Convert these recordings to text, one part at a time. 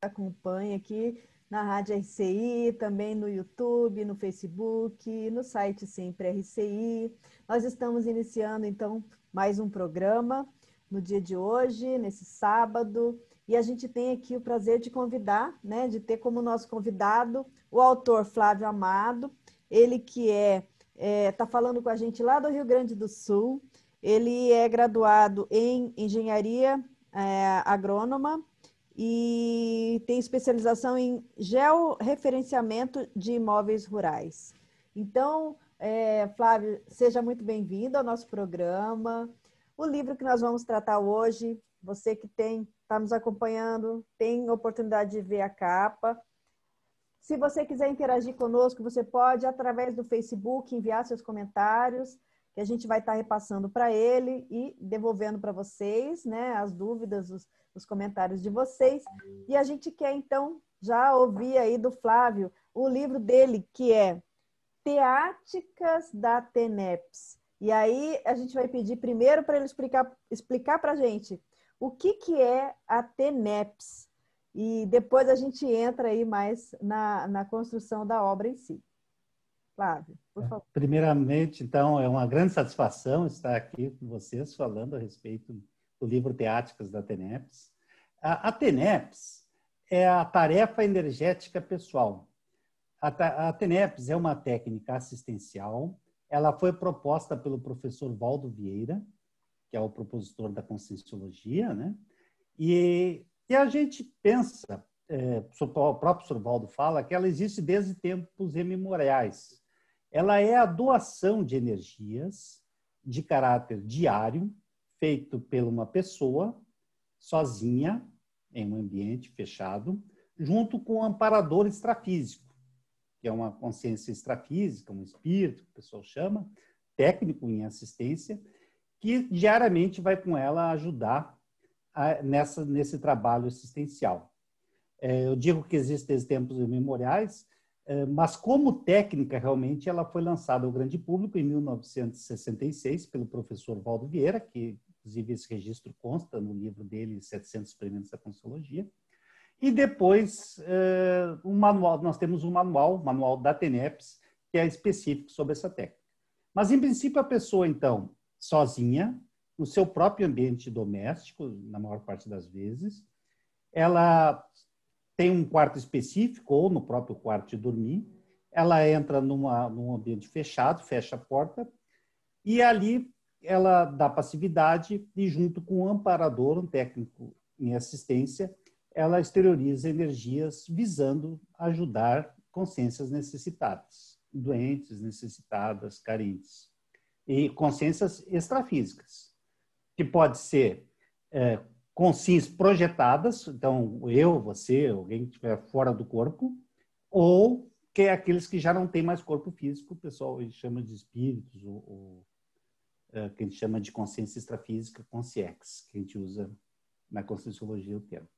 Acompanhe aqui na Rádio RCI, também no YouTube, no Facebook, no site Sempre RCI. Nós estamos iniciando, então, mais um programa no dia de hoje, nesse sábado, e a gente tem aqui o prazer de convidar, né, de ter como nosso convidado o autor Flávio Amado, ele que está falando com a gente lá do Rio Grande do Sul. Ele é graduado em Engenharia Agrônoma, e tem especialização em georreferenciamento de imóveis rurais. Então, Flávio, seja muito bem-vindo ao nosso programa. O livro que nós vamos tratar hoje, você que está nos acompanhando, tem oportunidade de ver a capa. Se você quiser interagir conosco, você pode, através do Facebook, enviar seus comentários, que a gente vai estar repassando para ele e devolvendo para vocês, né, as dúvidas, os comentários de vocês. E a gente quer, então, já ouvir aí do Flávio o livro dele, que é Teáticas da TENEPS. E aí a gente vai pedir primeiro para ele explicar para a gente o que é a TENEPS. E depois a gente entra aí mais na construção da obra em si. Flávio, por favor. Primeiramente, então, é uma grande satisfação estar aqui com vocês falando a respeito do livro Teáticas da TENEPS. A TENEPS é a tarefa energética pessoal. A TENEPS é uma técnica assistencial. Ela foi proposta pelo professor Valdo Vieira, que é o propositor da Conscienciologia, né? E a gente pensa, o próprio professor Valdo fala, que ela existe desde tempos imemoriais. Ela é a doação de energias de caráter diário, feito por uma pessoa sozinha, em um ambiente fechado, junto com um amparador extrafísico, que é uma consciência extrafísica, um espírito, que o pessoal chama, técnico em assistência, que diariamente vai com ela ajudar nesse trabalho assistencial. Eu digo que existe desde tempos imemoriais, mas como técnica, realmente, ela foi lançada ao grande público em 1966 pelo professor Valdo Vieira, que, inclusive, esse registro consta no livro dele, 700 Experimentos da Conscienciologia. E depois, nós temos um manual da TENEPS, que é específico sobre essa técnica. Mas, em princípio, a pessoa, então, sozinha, no seu próprio ambiente doméstico, na maior parte das vezes, ela tem um quarto específico, ou no próprio quarto de dormir, ela entra num ambiente fechado, fecha a porta, e ali ela dá passividade e, junto com um amparador, um técnico em assistência, ela exterioriza energias visando ajudar consciências necessitadas, doentes, necessitadas, carentes. E consciências extrafísicas, que pode ser consciências projetadas, então eu, você, alguém que estiver fora do corpo, ou que é aqueles que já não têm mais corpo físico, o pessoal chama de espíritos, ou que a gente chama de consciência extrafísica, consciex, que a gente usa na Conscienciologia o termo.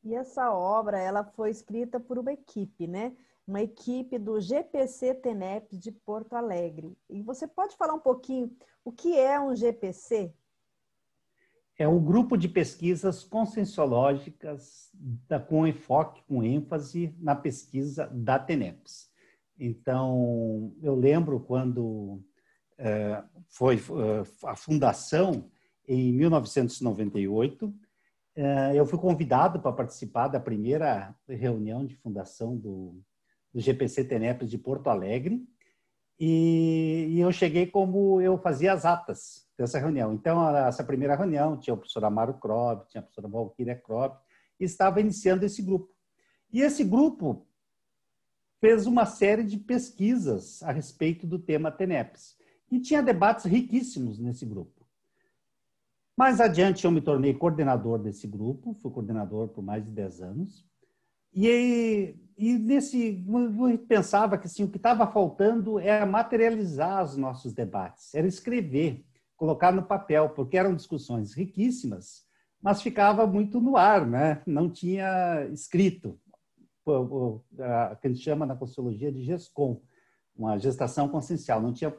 E essa obra, ela foi escrita por uma equipe, né? Uma equipe do GPC TENEPS de Porto Alegre. E você pode falar um pouquinho o que é um GPC? É o grupo de pesquisas conscienciológicas com enfoque, com ênfase na pesquisa da TENEPS. Então, eu lembro quando foi a fundação, em 1998, eu fui convidado para participar da primeira reunião de fundação do GPC TENEPS de Porto Alegre, e eu cheguei como eu fazia as atas dessa reunião. Então, essa primeira reunião tinha o professor Amaro Krob, tinha a professora Valquíria Krob, e estava iniciando esse grupo. E esse grupo fez uma série de pesquisas a respeito do tema TENEPS. E tinha debates riquíssimos nesse grupo. Mais adiante, eu me tornei coordenador desse grupo, fui coordenador por mais de 10 anos. E eu pensava que assim, o que estava faltando era materializar os nossos debates, era escrever, colocar no papel, porque eram discussões riquíssimas, mas ficava muito no ar, né? Não tinha escrito, que a gente chama na Consciologia de GESCOM, uma gestação consciencial, não tinha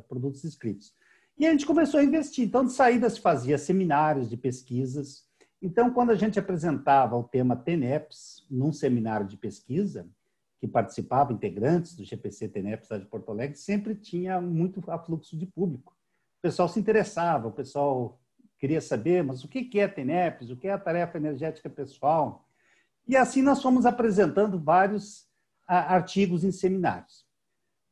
produtos escritos. E a gente começou a investir. Então, de saída se fazia seminários de pesquisas. Então, quando a gente apresentava o tema TENEPS num seminário de pesquisa, que participavam integrantes do GPC TENEPS lá de Porto Alegre, sempre tinha muito afluxo de público. O pessoal se interessava, o pessoal queria saber, mas o que é TENEPS, o que é a tarefa energética pessoal? E assim nós fomos apresentando vários artigos em seminários.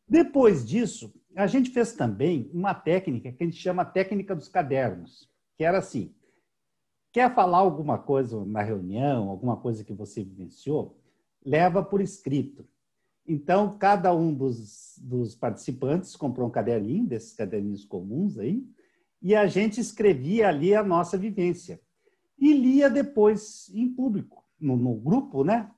Depois disso, a gente fez também uma técnica que a gente chama técnica dos cadernos, que era assim, quer falar alguma coisa na reunião, alguma coisa que você vivenciou, leva por escrito. Então, cada um dos participantes comprou um caderninho, desses caderninhos comuns aí, e a gente escrevia ali a nossa vivência. E lia depois em público, no grupo, né?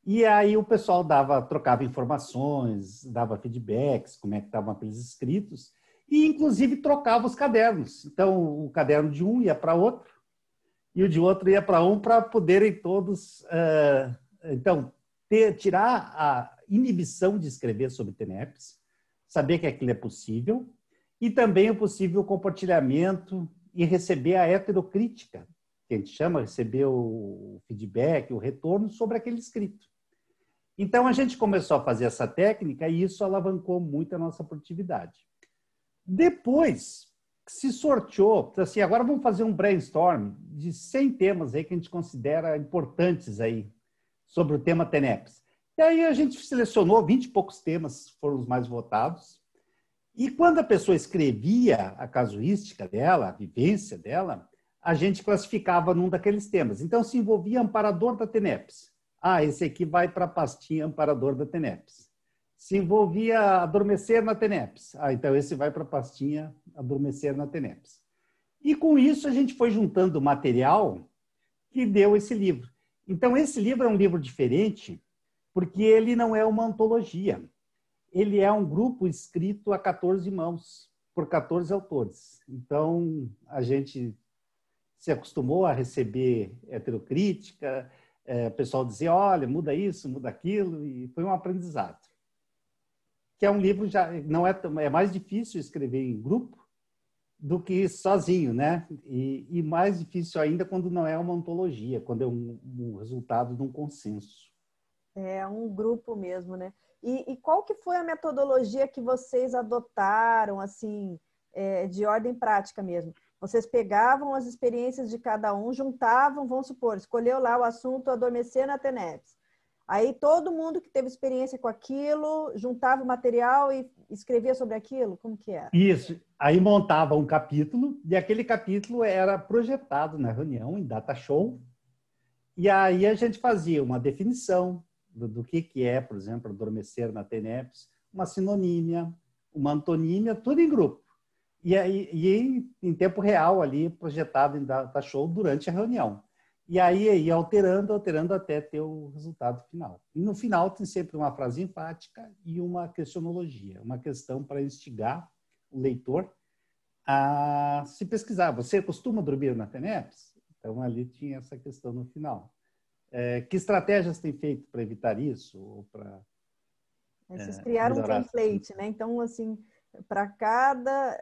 E aí o pessoal trocava informações, dava feedbacks, como é que estavam aqueles escritos, e inclusive trocava os cadernos. Então, o caderno de um ia para outro, e o de outro ia para um, para poderem todos, então, tirar a inibição de escrever sobre TENEPS, saber que aquilo é possível, e também o possível compartilhamento e receber a heterocrítica, que a gente chama, receber o feedback, o retorno sobre aquele escrito. Então, a gente começou a fazer essa técnica e isso alavancou muito a nossa produtividade. Depois, se sorteou, assim, agora vamos fazer um brainstorm de 100 temas aí que a gente considera importantes aí sobre o tema TENEPS. E aí a gente selecionou 20 e poucos temas, foram os mais votados. E quando a pessoa escrevia a casuística dela, a vivência dela, a gente classificava num daqueles temas. Então, se envolvia amparador da TENEPS. Esse aqui vai para a pastinha amparador da TENEPS. Se envolvia adormecer na TENEPS. Então esse vai para a pastinha adormecer na TENEPS. E com isso a gente foi juntando material que deu esse livro. Então esse livro é um livro diferente porque ele não é uma antologia. Ele é um grupo escrito a 14 mãos, por 14 autores. Então a gente se acostumou a receber heterocrítica, o pessoal dizia, olha, muda isso, muda aquilo, e foi um aprendizado. Que é um livro, já não é mais difícil escrever em grupo do que sozinho, né? E mais difícil ainda quando não é uma antologia, quando é um resultado de um consenso. É um grupo mesmo, né? E qual que foi a metodologia que vocês adotaram, assim, de ordem prática mesmo? Vocês pegavam as experiências de cada um, juntavam, vamos supor, escolheu lá o assunto adormecer na TENEPS. Aí todo mundo que teve experiência com aquilo, juntava o material e escrevia sobre aquilo? Como que era? Isso. Aí montava um capítulo, e aquele capítulo era projetado na reunião, em data show, e aí a gente fazia uma definição do que é, por exemplo, adormecer na TENEPS, uma sinonímia, uma antonímia, tudo em grupo. E aí, em tempo real ali, projetado em data show durante a reunião. E aí ia alterando até ter o resultado final. E no final tem sempre uma frase enfática e uma questionologia, uma questão para instigar o leitor a se pesquisar. Você costuma dormir na TENEPS? Então ali tinha essa questão no final. Que estratégias tem feito para evitar isso? Ou para Vocês criaram um template, né? Então, assim, para cada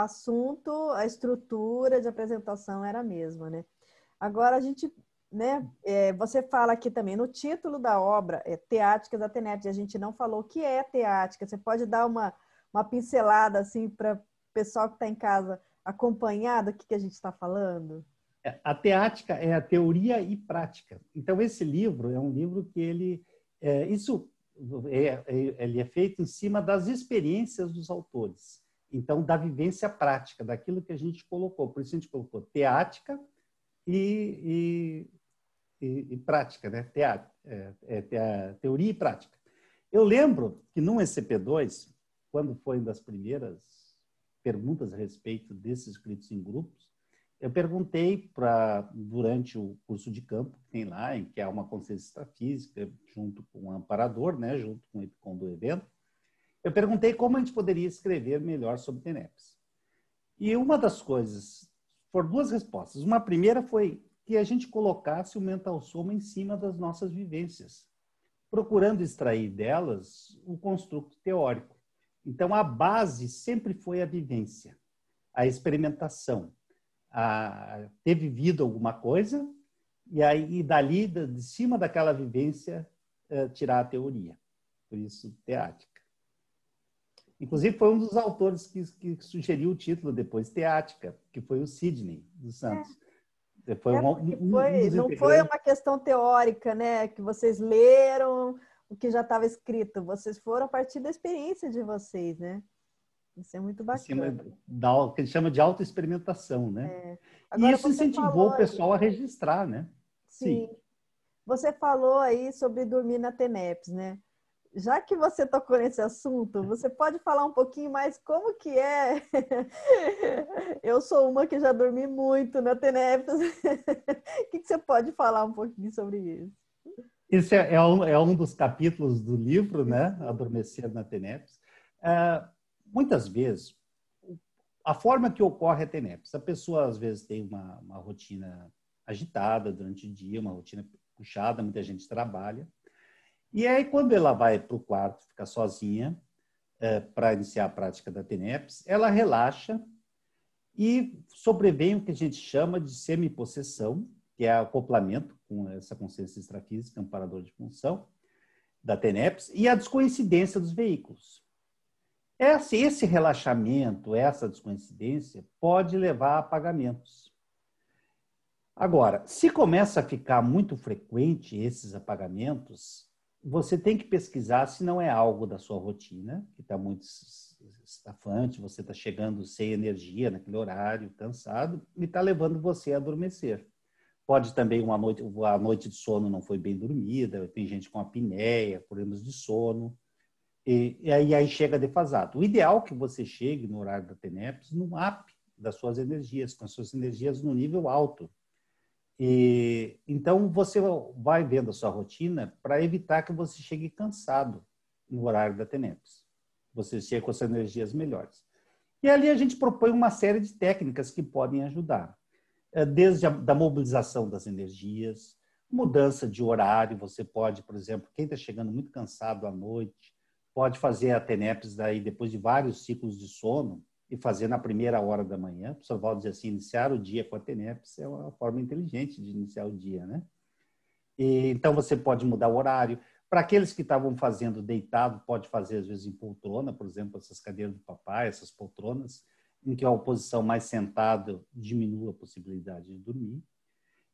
assunto, a estrutura de apresentação era a mesma, né? Agora, a gente, né? Você fala aqui também no título da obra, Teáticas da TENEPS, a gente não falou o que é teática. Você pode dar uma pincelada, assim, para o pessoal que está em casa acompanhar do que a gente está falando? A teática é a teoria e prática. Então, esse livro é um livro que ele é feito em cima das experiências dos autores. Então, da vivência prática, daquilo que a gente colocou. Por isso a gente colocou teática e prática, né? Teoria e prática. Eu lembro que no SCP-2, quando foi uma das primeiras perguntas a respeito desses escritos em grupos, eu perguntei durante o curso de campo que tem lá, em que há uma consciência extrafísica, junto com o amparador, né, junto com o EPICOM do evento, eu perguntei como a gente poderia escrever melhor sobre TENEPS. E uma das coisas, foram duas respostas. Uma primeira foi que a gente colocasse o mental soma em cima das nossas vivências, procurando extrair delas o construto teórico. Então, a base sempre foi a vivência, a experimentação, a ter vivido alguma coisa e aí dali, de cima daquela vivência, tirar a teoria. Por isso, teática. Inclusive, foi um dos autores que sugeriu o título depois, Teática, que foi o Sidney dos Santos. Foi um dos não foi uma questão teórica, né? Que vocês leram o que já estava escrito. Vocês foram a partir da experiência de vocês, né? Isso é muito bacana. Que ele chama de autoexperimentação, né? Agora, e isso incentivou o pessoal a registrar, né? Sim. Você falou aí sobre dormir na TENEPS, né? Já que você tocou nesse assunto, você pode falar um pouquinho mais como que é? Eu sou uma que já dormi muito na TENEPS. O que você pode falar um pouquinho sobre isso? Esse é um dos capítulos do livro, né? Adormecer na TENEPS. Muitas vezes, a forma que ocorre a TENEPS, a pessoa às vezes tem uma rotina agitada durante o dia, uma rotina puxada, muita gente trabalha. E aí, quando ela vai para o quarto, fica sozinha, para iniciar a prática da TENEPS, ela relaxa e sobrevém o que a gente chama de semipossessão, que é acoplamento com essa consciência extrafísica, amparador de função, da TENEPS, e a descoincidência dos veículos. Esse relaxamento, essa descoincidência, pode levar a apagamentos. Agora, se começa a ficar muito frequente esses apagamentos, você tem que pesquisar se não é algo da sua rotina, que está muito estafante, você está chegando sem energia naquele horário, cansado, e está levando você a adormecer. Pode também a noite de sono não foi bem dormida, tem gente com apneia, problemas de sono, e aí chega defasado. O ideal é que você chegue no horário da TENEPS no up das suas energias, com as suas energias no nível alto. Então, você vai vendo a sua rotina para evitar que você chegue cansado no horário da TENEPS. Você chega com as suas energias melhores. E ali a gente propõe uma série de técnicas que podem ajudar. Desde a mobilização das energias, mudança de horário. Você pode, por exemplo, quem está chegando muito cansado à noite, pode fazer a TENEPS daí, depois de vários ciclos de sono, e fazer na primeira hora da manhã. O professor Valdo diz assim, iniciar o dia com a TENEPS é uma forma inteligente de iniciar o dia, né? Então, você pode mudar o horário. Para aqueles que estavam fazendo deitado, pode fazer, às vezes, em poltrona, por exemplo, essas cadeiras do papai, essas poltronas, em que a posição mais sentada diminui a possibilidade de dormir.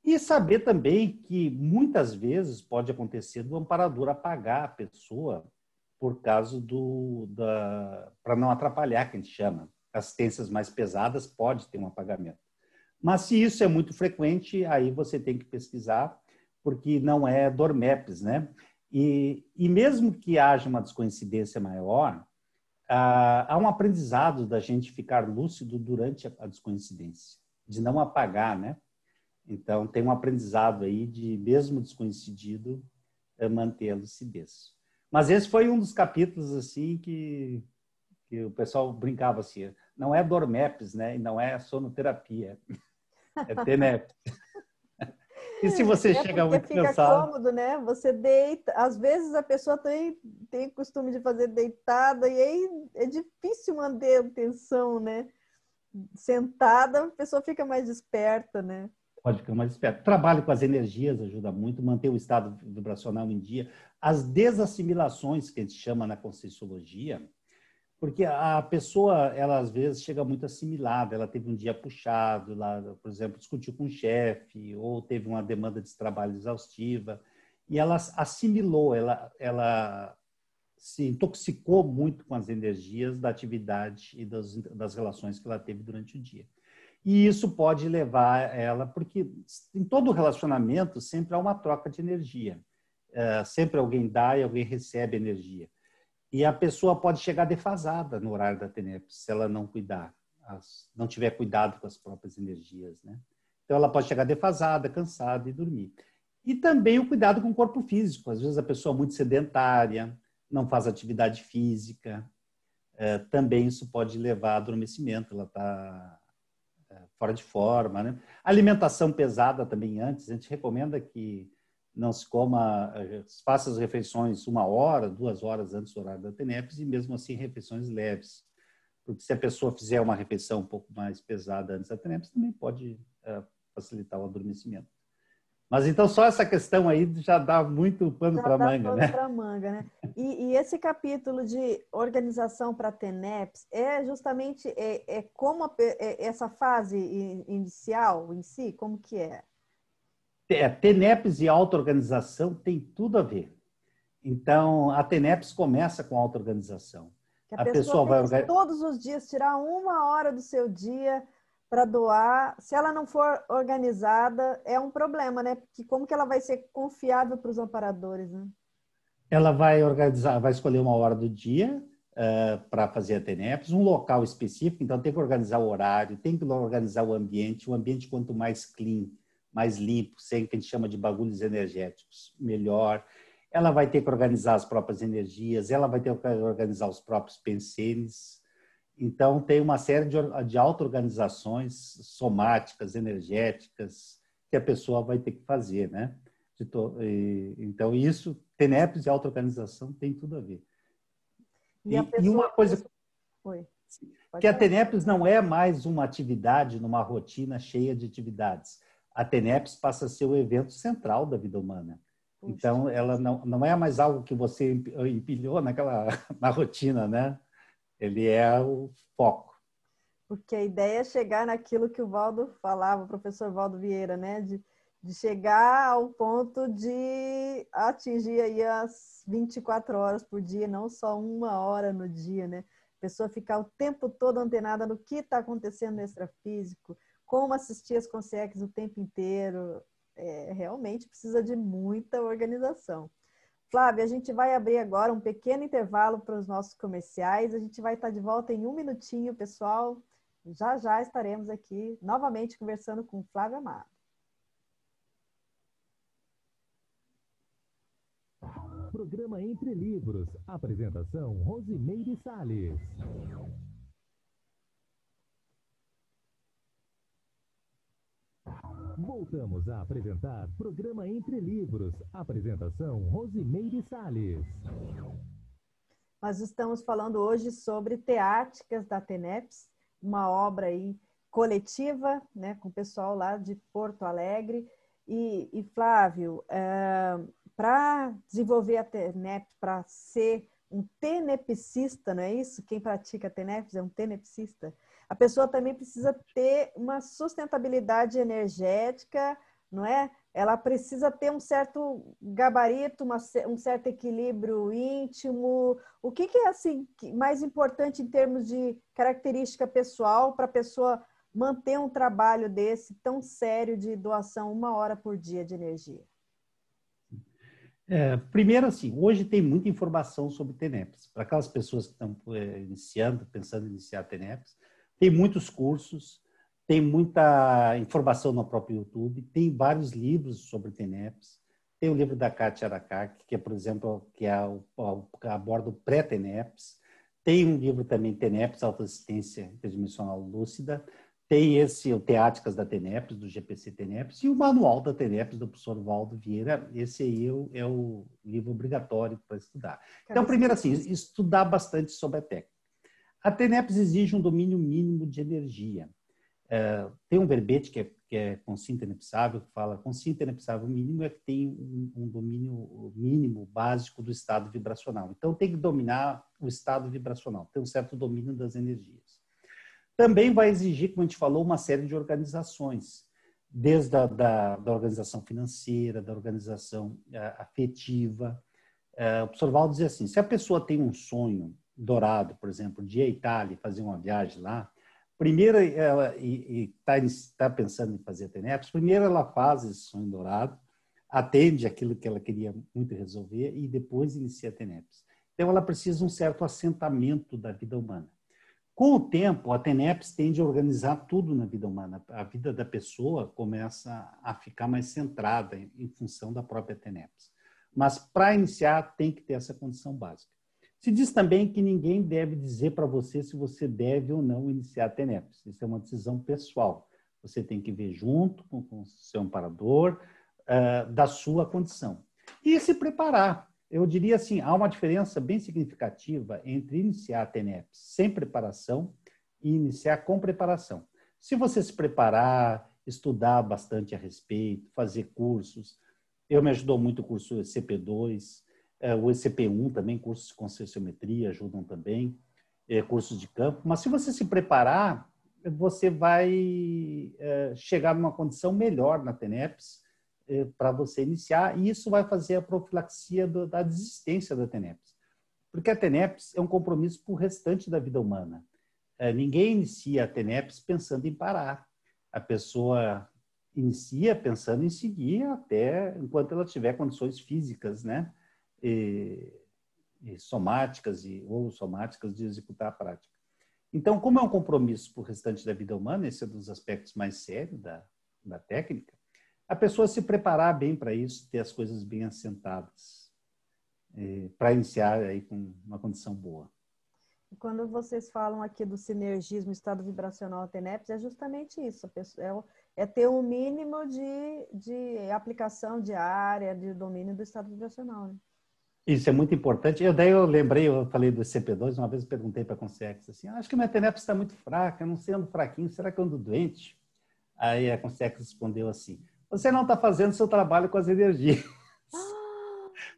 E saber também que, muitas vezes, pode acontecer do amparador apagar a pessoa por causa para não atrapalhar, que a gente chama. Assistências mais pesadas pode ter um apagamento. Mas se isso é muito frequente, aí você tem que pesquisar, porque não é DORMEPs, né? E mesmo que haja uma descoincidência maior, há um aprendizado da gente ficar lúcido durante a descoincidência, de não apagar, né? Então, tem um aprendizado aí de, mesmo descoincidido, manter a lucidez. Mas esse foi um dos capítulos assim que o pessoal brincava assim, não é DORMEPs, né? E não é sonoterapia, é TENEPS. E se você chega muito fica cansado... cômodo, né? Você deita, às vezes a pessoa tem costume de fazer deitada e aí é difícil manter a atenção, né? Sentada, a pessoa fica mais desperta, né? Pode ficar mais esperto. Trabalho com as energias ajuda muito, manter o estado vibracional em dia. As desassimilações, que a gente chama na Conscienciologia, porque a pessoa, ela às vezes chega muito assimilada, ela teve um dia puxado, ela, por exemplo, discutiu com o chefe, ou teve uma demanda de trabalho exaustiva, e ela assimilou, ela se intoxicou muito com as energias da atividade e das relações que ela teve durante o dia. E isso pode levar ela, porque em todo relacionamento sempre há uma troca de energia. Sempre alguém dá e alguém recebe energia. E a pessoa pode chegar defasada no horário da TENEPS, se ela não cuidar, não tiver cuidado com as próprias energias, né? Então, ela pode chegar defasada, cansada e dormir. E também o cuidado com o corpo físico. Às vezes, a pessoa é muito sedentária, não faz atividade física, também isso pode levar a adormecimento, ela está fora de forma, né? Alimentação pesada também antes, a gente recomenda que não se coma, faça as refeições 1 hora, 2 horas antes do horário da TENEPS e mesmo assim refeições leves. Porque se a pessoa fizer uma refeição um pouco mais pesada antes da TENEPS, também pode facilitar o adormecimento. Mas então só essa questão aí já dá muito pano para manga, né? Para manga, né? E esse capítulo de organização para TENEPS é justamente como essa fase inicial em si, como que é? TENEPS e auto-organização tem tudo a ver. Então, a TENEPS começa com auto-organização. Que a A pessoa pessoa tem vai que todos os dias tirar 1 hora do seu dia para doar. Se ela não for organizada, é um problema, né? Porque como que ela vai ser confiável para os amparadores, né? Ela vai organizar, vai escolher 1 hora do dia para fazer a TENEPS, um local específico, então tem que organizar o horário, tem que organizar o ambiente quanto mais clean, mais limpo, sem que a gente chama de bagulhos energéticos, melhor. Ela vai ter que organizar as próprias energias, ela vai ter que organizar os próprios pensenes. Então, tem uma série de auto-organizações somáticas, energéticas, que a pessoa vai ter que fazer, né? Então, isso, TENEPS e auto-organização tem tudo a ver. E a E pessoa... uma coisa Oi, que a falar. TENEPS não é mais uma atividade numa rotina cheia de atividades. A TENEPS passa a ser o evento central da vida humana. Puxa. Então, ela não é mais algo que você empilhou na rotina, né? Ele é o foco. Porque a ideia é chegar naquilo que o Valdo falava, o professor Valdo Vieira, né? De chegar ao ponto de atingir aí as 24 horas por dia, não só 1 hora no dia, né? A pessoa ficar o tempo todo antenada no que está acontecendo no extrafísico, como assistir as consegues o tempo inteiro. Realmente precisa de muita organização. Flávia, a gente vai abrir agora um pequeno intervalo para os nossos comerciais. A gente vai estar de volta em 1 minutinho, pessoal. Já já estaremos aqui novamente conversando com Flávia Amado. Programa Entre Livros. Apresentação Rosimeire Salles. Voltamos a apresentar Programa Entre Livros. Apresentação Rosimeire Salles. Nós estamos falando hoje sobre Teáticas da TENEPS, uma obra aí coletiva, né, com o pessoal lá de Porto Alegre. E Flávio, para desenvolver a TENEPS, para ser um tenepsista, não é isso? Quem pratica TENEPS é um tenepsista. A pessoa também precisa ter uma sustentabilidade energética, não é? Ela precisa ter um certo gabarito, um certo equilíbrio íntimo. O que é assim mais importante em termos de característica pessoal para a pessoa manter um trabalho desse tão sério de doação 1 hora por dia de energia? Primeiro, assim, hoje tem muita informação sobre TENEPS. Para aquelas pessoas que estão iniciando, pensando em iniciar TENEPS, tem muitos cursos, tem muita informação no próprio YouTube, tem vários livros sobre TENEPS. Tem o livro da Kátia Arakaki, que é, por exemplo, que aborda o pré-TENEPS. Tem um livro também, TENEPS, Autoassistência Interdimensional Lúcida. Tem o Teáticas da TENEPS, do GPC TENEPS, e o Manual da TENEPS, do professor Valdo Vieira. Esse aí é o livro obrigatório para estudar. Então, primeiro, assim, estudar bastante sobre a técnica. A TENEPS exige um domínio mínimo de energia. Tem um verbete que é consciência inepsável, que fala consciência inepsável mínimo é que tem um domínio mínimo básico do estado vibracional. Então, tem que dominar o estado vibracional, ter um certo domínio das energias. Também vai exigir, como a gente falou, uma série de organizações, desde da organização financeira, da organização afetiva. O professor Valdo dizia assim, se a pessoa tem um sonho dourado, por exemplo, de ir à Itália e fazer uma viagem lá, primeiro ela está pensando em fazer TENEPS, primeiro ela faz esse sonho dourado, atende aquilo que ela queria muito resolver e depois inicia a TENEPS. Então ela precisa de um certo assentamento da vida humana. Com o tempo, a TENEPS tende a organizar tudo na vida humana. A vida da pessoa começa a ficar mais centrada em função da própria TENEPS. Mas para iniciar tem que ter essa condição básica. Se diz também que ninguém deve dizer para você se você deve ou não iniciar a TENEPS. Isso é uma decisão pessoal. Você tem que ver junto com o seu amparador da sua condição. E se preparar. Eu diria assim, há uma diferença bem significativa entre iniciar a TENEPS sem preparação e iniciar com preparação. Se você se preparar, estudar bastante a respeito, fazer cursos, me ajudou muito o curso ECP2, o ECP1 também, cursos de conscienciometria ajudam também, cursos de campo. Mas se você se preparar, você vai chegar numa condição melhor na TENEPS para você iniciar, e isso vai fazer a profilaxia da desistência da TENEPS. Porque a TENEPS é um compromisso para o restante da vida humana. Ninguém inicia a TENEPS pensando em parar. A pessoa inicia pensando em seguir até enquanto ela tiver condições físicas, né? E somáticas ou somáticas de executar a prática. Então, como é um compromisso para o restante da vida humana, esse é um dos aspectos mais sérios da técnica, a pessoa se preparar bem para isso, ter as coisas bem assentadas, para iniciar aí com uma condição boa. Quando vocês falam aqui do sinergismo, estado vibracional TENEPS, é justamente isso. É ter um mínimo de aplicação diária, de domínio do estado vibracional. Né? Isso é muito importante. Daí eu lembrei, eu falei do CP2, uma vez eu perguntei para a Consex assim, acho que minha TENEPS está muito fraca, eu não sei, ando fraquinho, será que eu ando doente? Aí a Consex respondeu assim, você não está fazendo seu trabalho com as energias.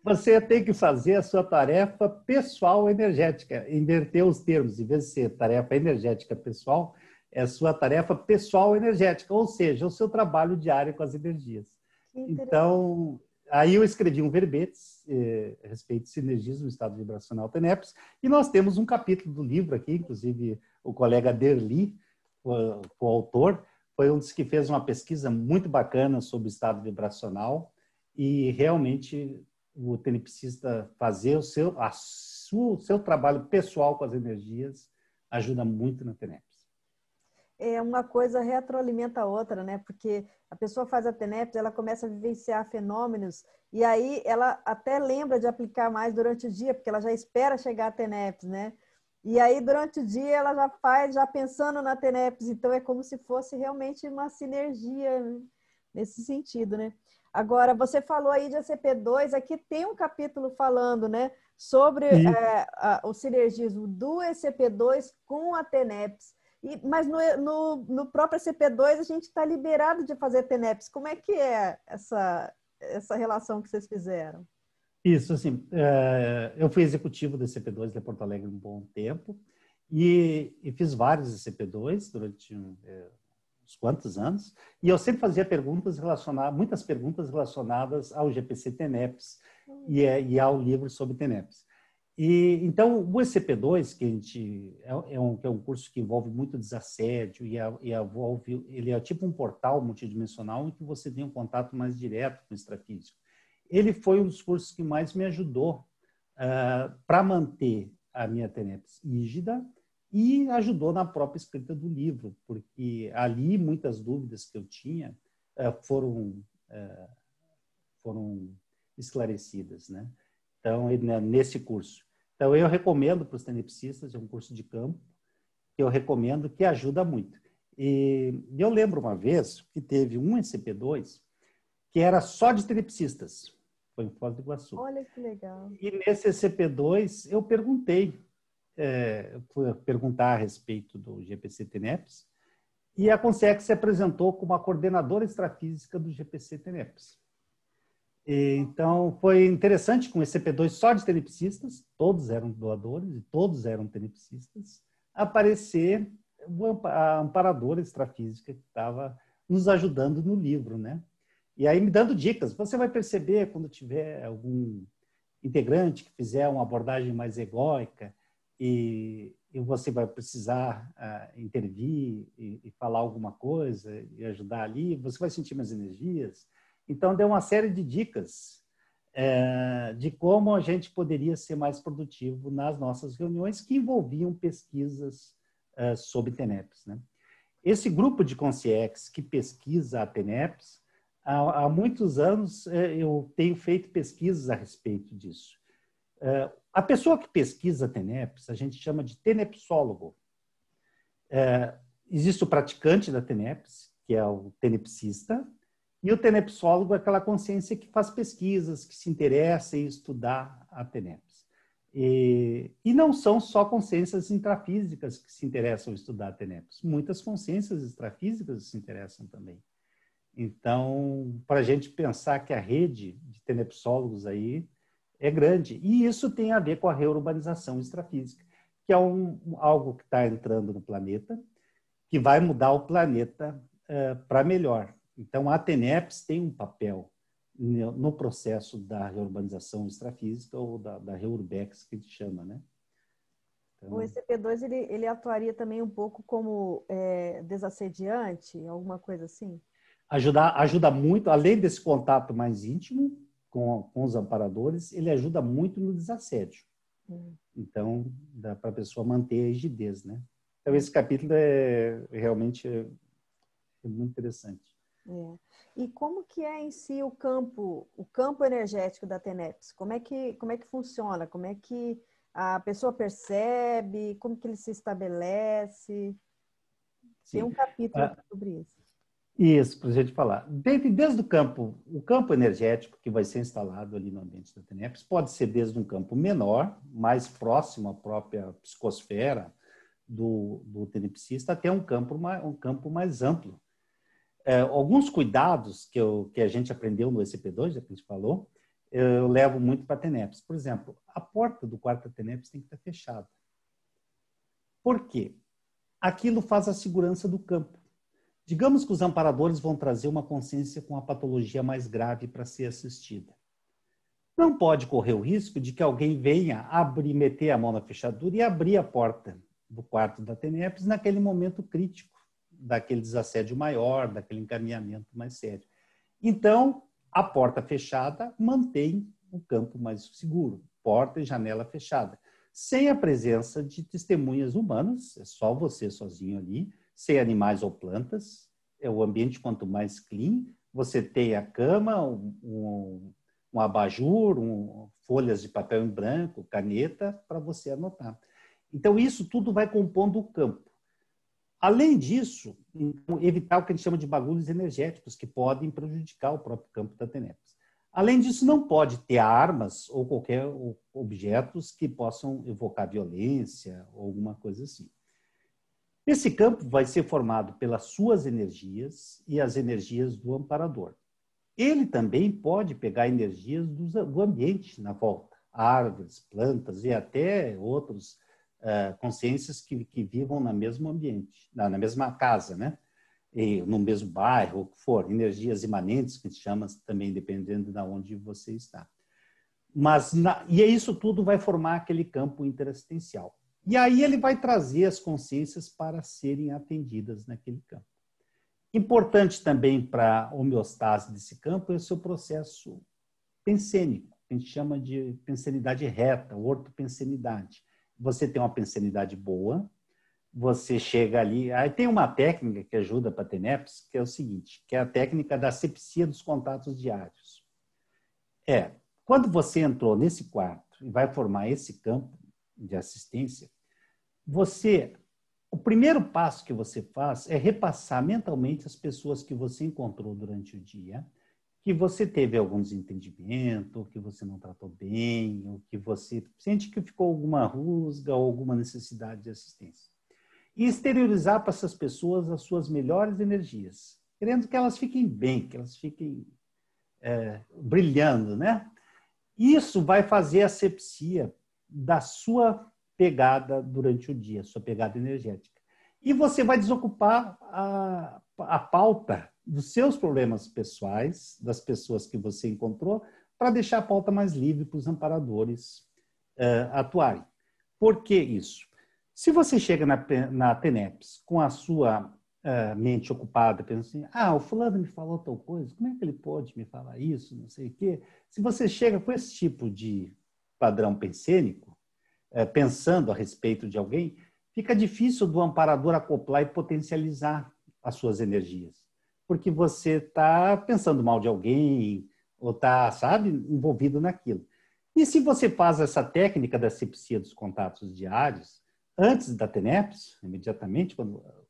Você tem que fazer a sua tarefa pessoal energética, inverter os termos, em vez de ser tarefa energética pessoal, é a sua tarefa pessoal energética, ou seja, o seu trabalho diário com as energias. Então, aí eu escrevi um verbete a respeito de sinergismo, estado vibracional TENEPS, e nós temos um capítulo do livro aqui, inclusive o colega Derli, o autor, foi um dos que fez uma pesquisa muito bacana sobre o estado vibracional, e realmente o tenepsista fazer o seu trabalho pessoal com as energias ajuda muito na TENEPS. Uma coisa retroalimenta a outra, né? Porque a pessoa faz a TENEPS, ela começa a vivenciar fenômenos e aí ela até lembra de aplicar mais durante o dia, porque ela já espera chegar a TENEPS, né? E aí durante o dia ela já faz, já pensando na TENEPS, então é como se fosse realmente uma sinergia nesse sentido, né? Agora, você falou aí de ECP2, aqui tem um capítulo falando, né, sobre o sinergismo do ECP2 com a TENEPS. Mas no próprio ECP2 a gente está liberado de fazer TENEPS. Como é que é essa relação que vocês fizeram? Isso, assim, eu fui executivo do ECP2 de Porto Alegre um bom tempo e fiz vários ECP2 durante uns quantos anos, e eu sempre fazia muitas perguntas relacionadas ao GPC TENEPS e ao livro sobre TENEPS. E então o ECP2, que é um curso que envolve muito desassédio ele é tipo um portal multidimensional em que você tem um contato mais direto com o extrafísico. Ele foi um dos cursos que mais me ajudou para manter a minha TENEPS rígida e ajudou na própria escrita do livro, porque ali muitas dúvidas que eu tinha foram esclarecidas, né? Então, nesse curso. Então, eu recomendo para os tenepsistas, é um curso de campo, que eu recomendo, que ajuda muito. E eu lembro uma vez que teve um ECP2 que era só de tenepsistas, foi em Foz do Iguaçu. Olha que legal. E nesse ECP2 eu fui perguntar a respeito do GPC TENEPS, e a Consex se apresentou como a coordenadora extrafísica do GPC TENEPS. Então, foi interessante com o ECP2 só de tenepsistas, todos eram doadores e todos eram tenepsistas, aparecer a amparadora extrafísica que estava nos ajudando no livro, né? E aí me dando dicas. Você vai perceber quando tiver algum integrante que fizer uma abordagem mais egóica e você vai precisar intervir e falar alguma coisa e ajudar ali, você vai sentir mais energias. Então, deu uma série de dicas de como a gente poderia ser mais produtivo nas nossas reuniões que envolviam pesquisas sobre TENEPS, né? Esse grupo de Consciex que pesquisa a TENEPS, há muitos anos eu tenho feito pesquisas a respeito disso. A pessoa que pesquisa TENEPS, a gente chama de tenepsólogo. Existe o praticante da TENEPS, que é o tenepsista, e o tenepsólogo é aquela consciência que faz pesquisas, que se interessa em estudar a TENEPS. E não são só consciências intrafísicas que se interessam em estudar a TENEPS. Muitas consciências extrafísicas se interessam também. Então, para a gente pensar que a rede de tenepsólogos aí é grande. E isso tem a ver com a reurbanização extrafísica, que é algo que está entrando no planeta, que vai mudar o planeta para melhor. Então, a TENEPS tem um papel no processo da reurbanização extrafísica ou da reurbex, que a gente chama, né? Então, o ECP2, ele atuaria também um pouco como desassediante, alguma coisa assim? ajuda muito, além desse contato mais íntimo com os amparadores, ele ajuda muito no desassédio. Então, dá para a pessoa manter a rigidez, né? Então, esse capítulo realmente muito interessante. E como que é em si o campo energético da TENEPS? Como é que funciona? Como é que a pessoa percebe? Como que ele se estabelece? Tem um capítulo sobre isso. Isso, para a gente falar. Desde o campo energético que vai ser instalado ali no ambiente da TENEPS, pode ser desde um campo menor, mais próximo à própria psicosfera do tenepsista, até um campo mais amplo. Alguns cuidados que a gente aprendeu no ECP2, já que a gente falou, eu levo muito para a TENEPS. Por exemplo, a porta do quarto da TENEPS tem que estar fechada. Por quê? Aquilo faz a segurança do campo. Digamos que os amparadores vão trazer uma consciência com a patologia mais grave para ser assistida. Não pode correr o risco de que alguém venha meter a mão na fechadura e abrir a porta do quarto da TENEPS naquele momento crítico, daquele desassédio maior, daquele encaminhamento mais sério. Então, a porta fechada mantém o campo mais seguro, porta e janela fechada, sem a presença de testemunhas humanas, é só você sozinho ali, sem animais ou plantas. O ambiente, quanto mais clean, você tem a cama, um abajur, folhas de papel em branco, caneta, para você anotar. Então, isso tudo vai compondo o campo. Além disso, evitar o que a gente chama de bagulhos energéticos, que podem prejudicar o próprio campo da TENEPS. Além disso, não pode ter armas ou qualquer objetos que possam evocar violência ou alguma coisa assim. Esse campo vai ser formado pelas suas energias e as energias do amparador. Ele também pode pegar energias do ambiente na volta, árvores, plantas e até outros consciências que vivam no mesmo ambiente, na mesma casa, né? E no mesmo bairro, o que for, energias imanentes, que a gente chama também, dependendo de onde você está. E isso tudo vai formar aquele campo interassistencial. E aí ele vai trazer as consciências para serem atendidas naquele campo. Importante também para a homeostase desse campo é o seu processo pensênico, que a gente chama de pensenidade reta, ortopensenidade. Você tem uma pensenidade boa, você chega ali... Aí tem uma técnica que ajuda para a TENEPS, que é o seguinte, que é a técnica da asepsia dos contatos diários. Quando você entrou nesse quarto e vai formar esse campo de assistência, o primeiro passo que você faz é repassar mentalmente as pessoas que você encontrou durante o dia, que você teve algum desentendimento, ou que você não tratou bem, ou que você sente que ficou alguma rusga ou alguma necessidade de assistência. E exteriorizar para essas pessoas as suas melhores energias, querendo que elas fiquem bem, que elas fiquem brilhando, né? Isso vai fazer a asepsia da sua pegada durante o dia, sua pegada energética. E você vai desocupar a pauta dos seus problemas pessoais, das pessoas que você encontrou, para deixar a pauta mais livre para os amparadores atuarem. Por que isso? Se você chega na TENEPS com a sua mente ocupada, pensando assim, o fulano me falou tal coisa, como é que ele pode me falar isso, não sei o quê? Se você chega com esse tipo de padrão pensênico, pensando a respeito de alguém, fica difícil do amparador acoplar e potencializar as suas energias. Porque você está pensando mal de alguém, ou está, sabe, envolvido naquilo. E se você faz essa técnica da asepsia dos contatos diários, antes da TENEPS, imediatamente,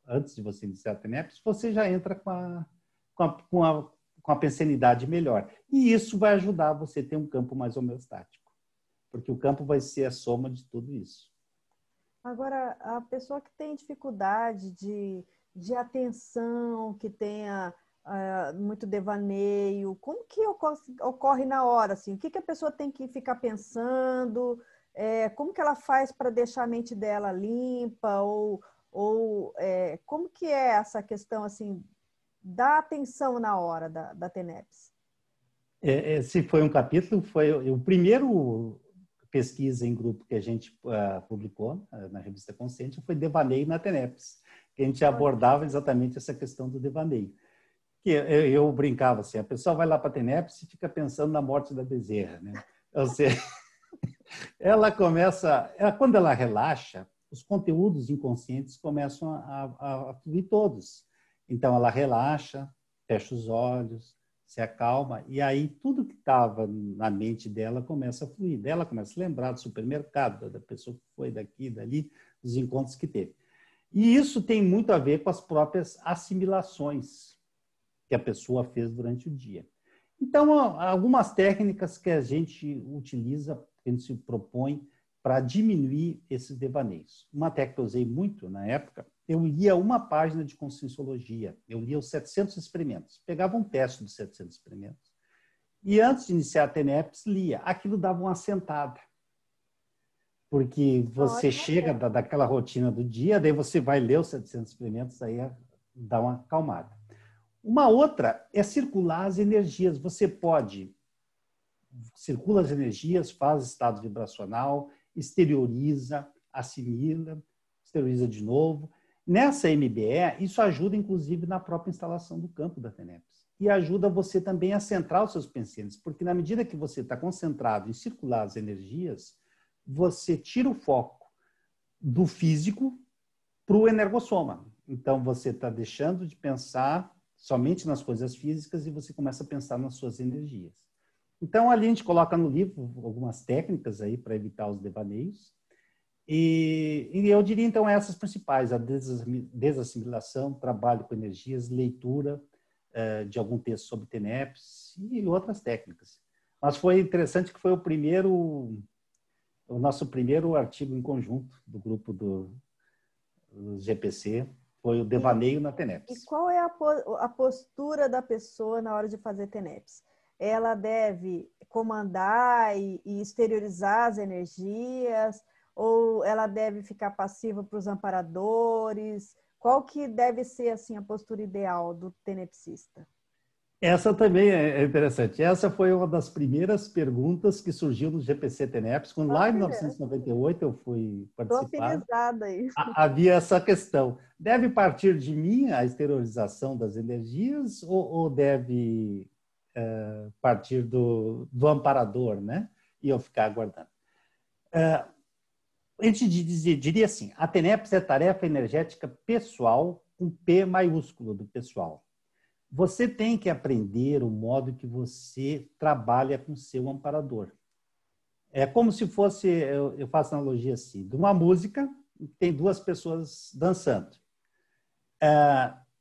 antes de você iniciar a TENEPS, você já entra com a pensanidade melhor. E isso vai ajudar você a ter um campo mais homeostático, porque o campo vai ser a soma de tudo isso. Agora, a pessoa que tem dificuldade de atenção, que tenha muito devaneio, como que ocorre na hora? Assim? O que a pessoa tem que ficar pensando? Como que ela faz para deixar a mente dela limpa? Como que é essa questão assim, da atenção na hora da TENEPS? Esse foi um capítulo, foi o primeiro pesquisa em grupo que a gente publicou na revista Consciente, foi Devaneio na TENEPS, que a gente abordava exatamente essa questão do devaneio. Que eu brincava assim, a pessoa vai lá para a TENEPS e fica pensando na morte da bezerra, né? Ou seja, quando ela relaxa, os conteúdos inconscientes começam a fluir todos. Então, ela relaxa, fecha os olhos, se acalma, e aí tudo que estava na mente dela começa a fluir. Ela começa a lembrar do supermercado, da pessoa que foi daqui, dali, dos encontros que teve. E isso tem muito a ver com as próprias assimilações que a pessoa fez durante o dia. Então, algumas técnicas que a gente utiliza, que a gente se propõe para diminuir esses devaneios. Uma técnica que eu usei muito na época, eu lia uma página de Conscienciologia, eu lia os 700 experimentos, pegava um teste dos 700 experimentos, e antes de iniciar a TENEPS, lia. Aquilo dava uma assentada, porque você chega daquela rotina do dia, daí você vai ler os 700 experimentos, aí dá uma acalmada. Uma outra é circular as energias. Você circula as energias, faz estado vibracional, exterioriza, assimila, exterioriza de novo. Nessa MBE, isso ajuda, inclusive, na própria instalação do campo da TENEPS. E ajuda você também a centrar os seus pensamentos, porque na medida que você está concentrado em circular as energias, você tira o foco do físico para o energossoma. Então, você está deixando de pensar somente nas coisas físicas e você começa a pensar nas suas energias. Então, ali a gente coloca no livro algumas técnicas aí para evitar os devaneios. E eu diria, então, essas principais: a desassimilação, trabalho com energias, leitura de algum texto sobre TENEPS e outras técnicas. Mas foi interessante que foi o nosso primeiro artigo em conjunto do grupo do GPC, foi o devaneio na TENEPS. E qual é a postura da pessoa na hora de fazer TENEPS? Ela deve comandar e exteriorizar as energias, ou ela deve ficar passiva para os amparadores? Qual que deve ser assim a postura ideal do tenepsista? Essa também é interessante. Essa foi uma das primeiras perguntas que surgiu no GPC TENEPS, quando lá em 1998 eu fui participar. Aí. Havia essa questão. Deve partir de mim a exteriorização das energias ou deve partir do amparador, né? E eu ficar aguardando. A gente diria assim, a TENEPS é tarefa energética pessoal, com P maiúsculo do pessoal. Você tem que aprender o modo que você trabalha com seu amparador. É como se fosse, eu faço analogia assim, de uma música, tem duas pessoas dançando.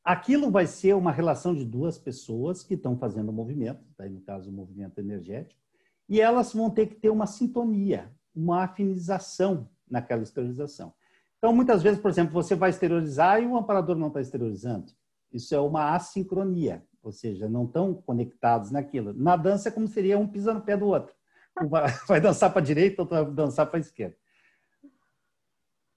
Aquilo vai ser uma relação de duas pessoas que estão fazendo o movimento, tá? No caso, o movimento energético, e elas vão ter que ter uma sintonia, uma afinização naquela exteriorização. Então, muitas vezes, por exemplo, você vai exteriorizar e o amparador não está exteriorizando. Isso é uma assincronia, ou seja, não estão conectados naquilo. Na dança é como seria um pisando no pé do outro. Um vai dançar para a direita, outro vai dançar para a esquerda.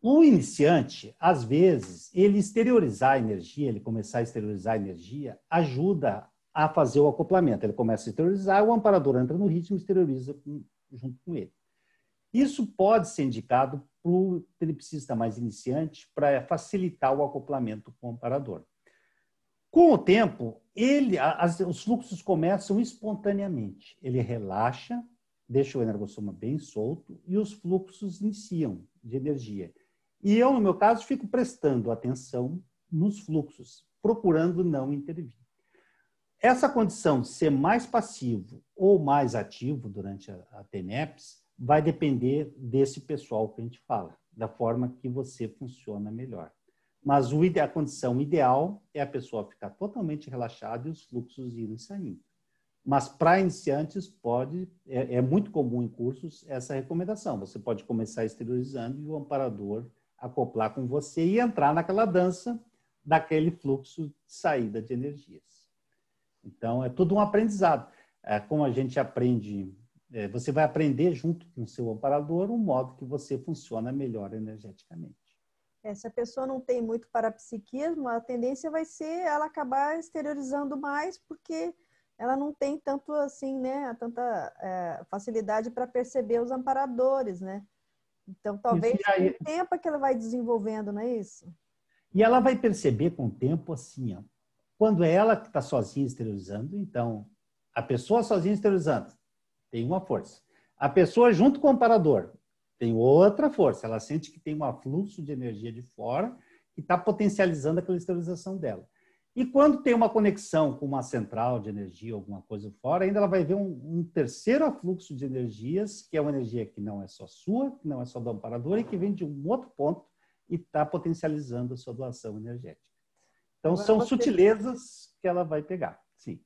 O iniciante, às vezes, ele exteriorizar a energia, ele começar a exteriorizar a energia, ajuda a fazer o acoplamento. Ele começa a exteriorizar, o amparador entra no ritmo e exterioriza junto com ele. Isso pode ser indicado para o tenepsista mais iniciante para facilitar o acoplamento com o amparador. Com o tempo, os fluxos começam espontaneamente. Ele relaxa, deixa o energossoma bem solto e os fluxos iniciam de energia. E eu, no meu caso, fico prestando atenção nos fluxos, procurando não intervir. Essa condição de ser mais passivo ou mais ativo durante a TENEPS vai depender desse pessoal que a gente fala, da forma que você funciona melhor. Mas a condição ideal é a pessoa ficar totalmente relaxada e os fluxos irem saindo. Mas para iniciantes é muito comum em cursos essa recomendação. Você pode começar exteriorizando e o amparador acoplar com você e entrar naquela dança daquele fluxo de saída de energias. Então, é tudo um aprendizado. Como a gente aprende, você vai aprender junto com o seu amparador um modo que você funciona melhor energeticamente. Se a pessoa não tem muito parapsiquismo, a tendência vai ser ela acabar exteriorizando mais, porque ela não tem tanto assim, né, tanta facilidade para perceber os amparadores, né? Então, talvez com o tempo é que ela vai desenvolvendo, não é isso? E ela vai perceber com o tempo assim, ó, quando é ela que está sozinha exteriorizando, então, a pessoa sozinha exteriorizando tem uma força. A pessoa junto com o amparador tem outra força. Ela sente que tem um fluxo de energia de fora que está potencializando aquela esterilização dela. E quando tem uma conexão com uma central de energia, alguma coisa fora, ainda ela vai ver um terceiro afluxo de energias, que é uma energia que não é só sua, que não é só do amparador, e que vem de um outro ponto e está potencializando a sua doação energética. Então, são sutilezas que ela vai pegar, sim.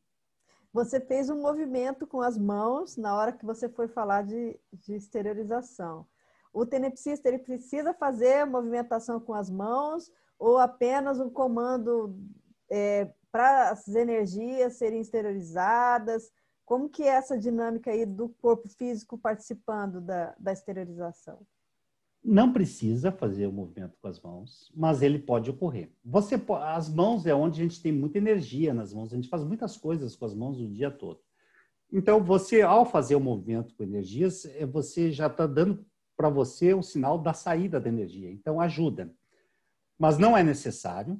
Você fez um movimento com as mãos na hora que você foi falar de exteriorização. O tenepsista, ele precisa fazer movimentação com as mãos ou apenas um comando para as energias serem exteriorizadas? Como que é essa dinâmica aí do corpo físico participando da exteriorização? Não precisa fazer o movimento com as mãos, mas ele pode ocorrer. As mãos é onde a gente tem muita energia nas mãos, a gente faz muitas coisas com as mãos o dia todo. Então, você, ao fazer o movimento com energias, você já está dando para você o sinal da saída da energia. Então, ajuda. Mas não é necessário.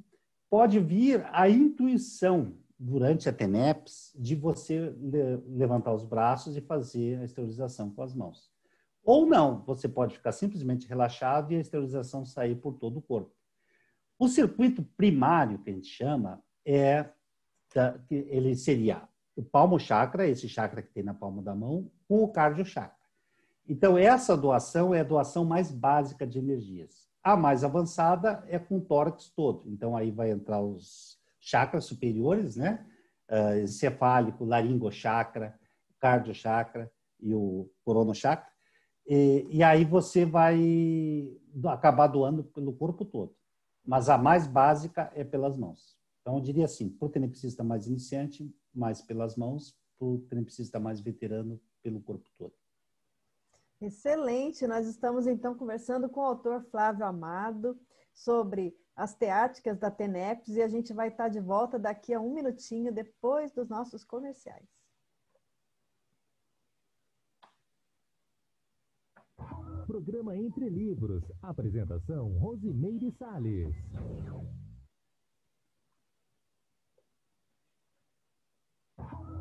Pode vir a intuição durante a TENEPS de você levantar os braços e fazer a esterilização com as mãos. Ou não, você pode ficar simplesmente relaxado e a esterilização sair por todo o corpo. O circuito primário, que a gente chama, ele seria o palmo chakra, esse chakra que tem na palma da mão, com o cardio chakra. Então, essa doação é a doação mais básica de energias. A mais avançada é com o tórax todo. Então, aí vai entrar os chakras superiores, né? Encefálico, laringochakra, cardiochakra e o coronochakra. E aí você vai acabar doando pelo corpo todo. Mas a mais básica é pelas mãos. Então, eu diria assim, para o tenepsista mais iniciante, mais pelas mãos, para o tenepsista mais veterano, pelo corpo todo. Excelente! Nós estamos, então, conversando com o autor Flávio Amado sobre as teáticas da TENEPS e a gente vai estar de volta daqui a um minutinho, depois dos nossos comerciais. Programa Entre Livros. Apresentação Rosimeire Salles.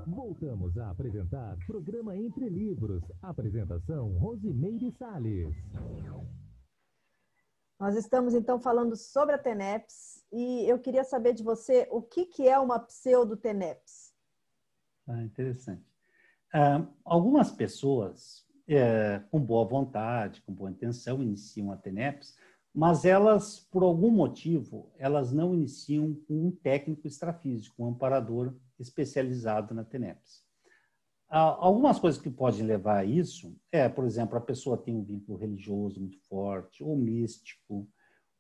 Voltamos a apresentar Programa Entre Livros. Apresentação Rosimeire Salles. Nós estamos, então, falando sobre a TENEPS e eu queria saber de você o que é uma pseudo-TENEPS. Interessante. Algumas pessoas, com boa vontade, com boa intenção, iniciam a TENEPS, mas elas, por algum motivo, elas não iniciam com um técnico extrafísico, um amparador especializado na TENEPS. Algumas coisas que podem levar a isso por exemplo, a pessoa tem um vínculo religioso muito forte, ou místico,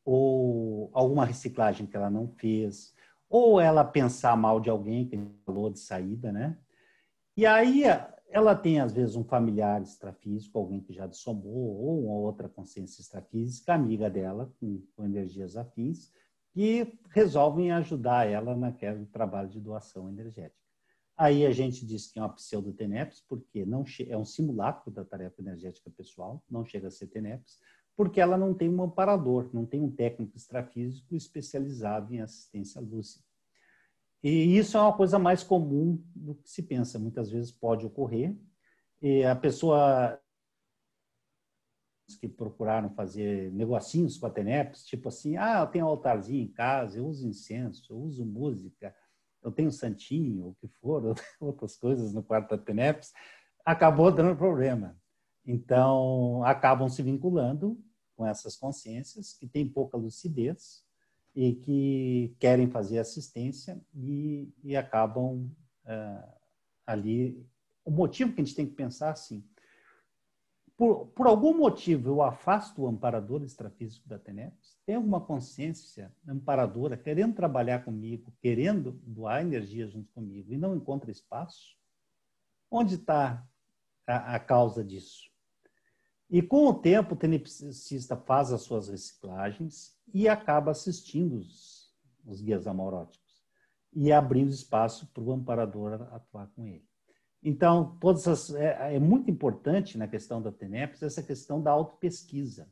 ou alguma reciclagem que ela não fez, ou ela pensar mal de alguém, que a gente falou de saída, né? E aí ela tem, às vezes, um familiar extrafísico, alguém que já dissomou, ou uma outra consciência extrafísica, amiga dela, com energias afins, que resolvem ajudar ela naquele trabalho de doação energética. Aí a gente diz que é uma pseudo-TENEPS, porque não é um simulacro da tarefa energética pessoal, não chega a ser TENEPS, porque ela não tem um amparador, não tem um técnico extrafísico especializado em assistência lúcida. E isso é uma coisa mais comum do que se pensa. Muitas vezes pode ocorrer. E a pessoa que procuraram fazer negocinhos com a TENEPS, tipo assim, eu tenho um altarzinho em casa, eu uso incenso, eu uso música, eu tenho santinho, o que for, outras coisas no quarto da TENEPS, acabou dando problema. Então, acabam se vinculando com essas consciências que têm pouca lucidez e que querem fazer assistência e acabam ali. O motivo que a gente tem que pensar assim, por algum motivo eu afasto o amparador extrafísico da TENEPS, tem alguma consciência amparadora querendo trabalhar comigo, querendo doar energia junto comigo e não encontra espaço? Onde está a causa disso? E com o tempo o tenepsista faz as suas reciclagens e acaba assistindo os guias amauróticos e abrindo espaço para o amparador atuar com ele. Então, é muito importante na questão da TENEPS essa questão da autopesquisa,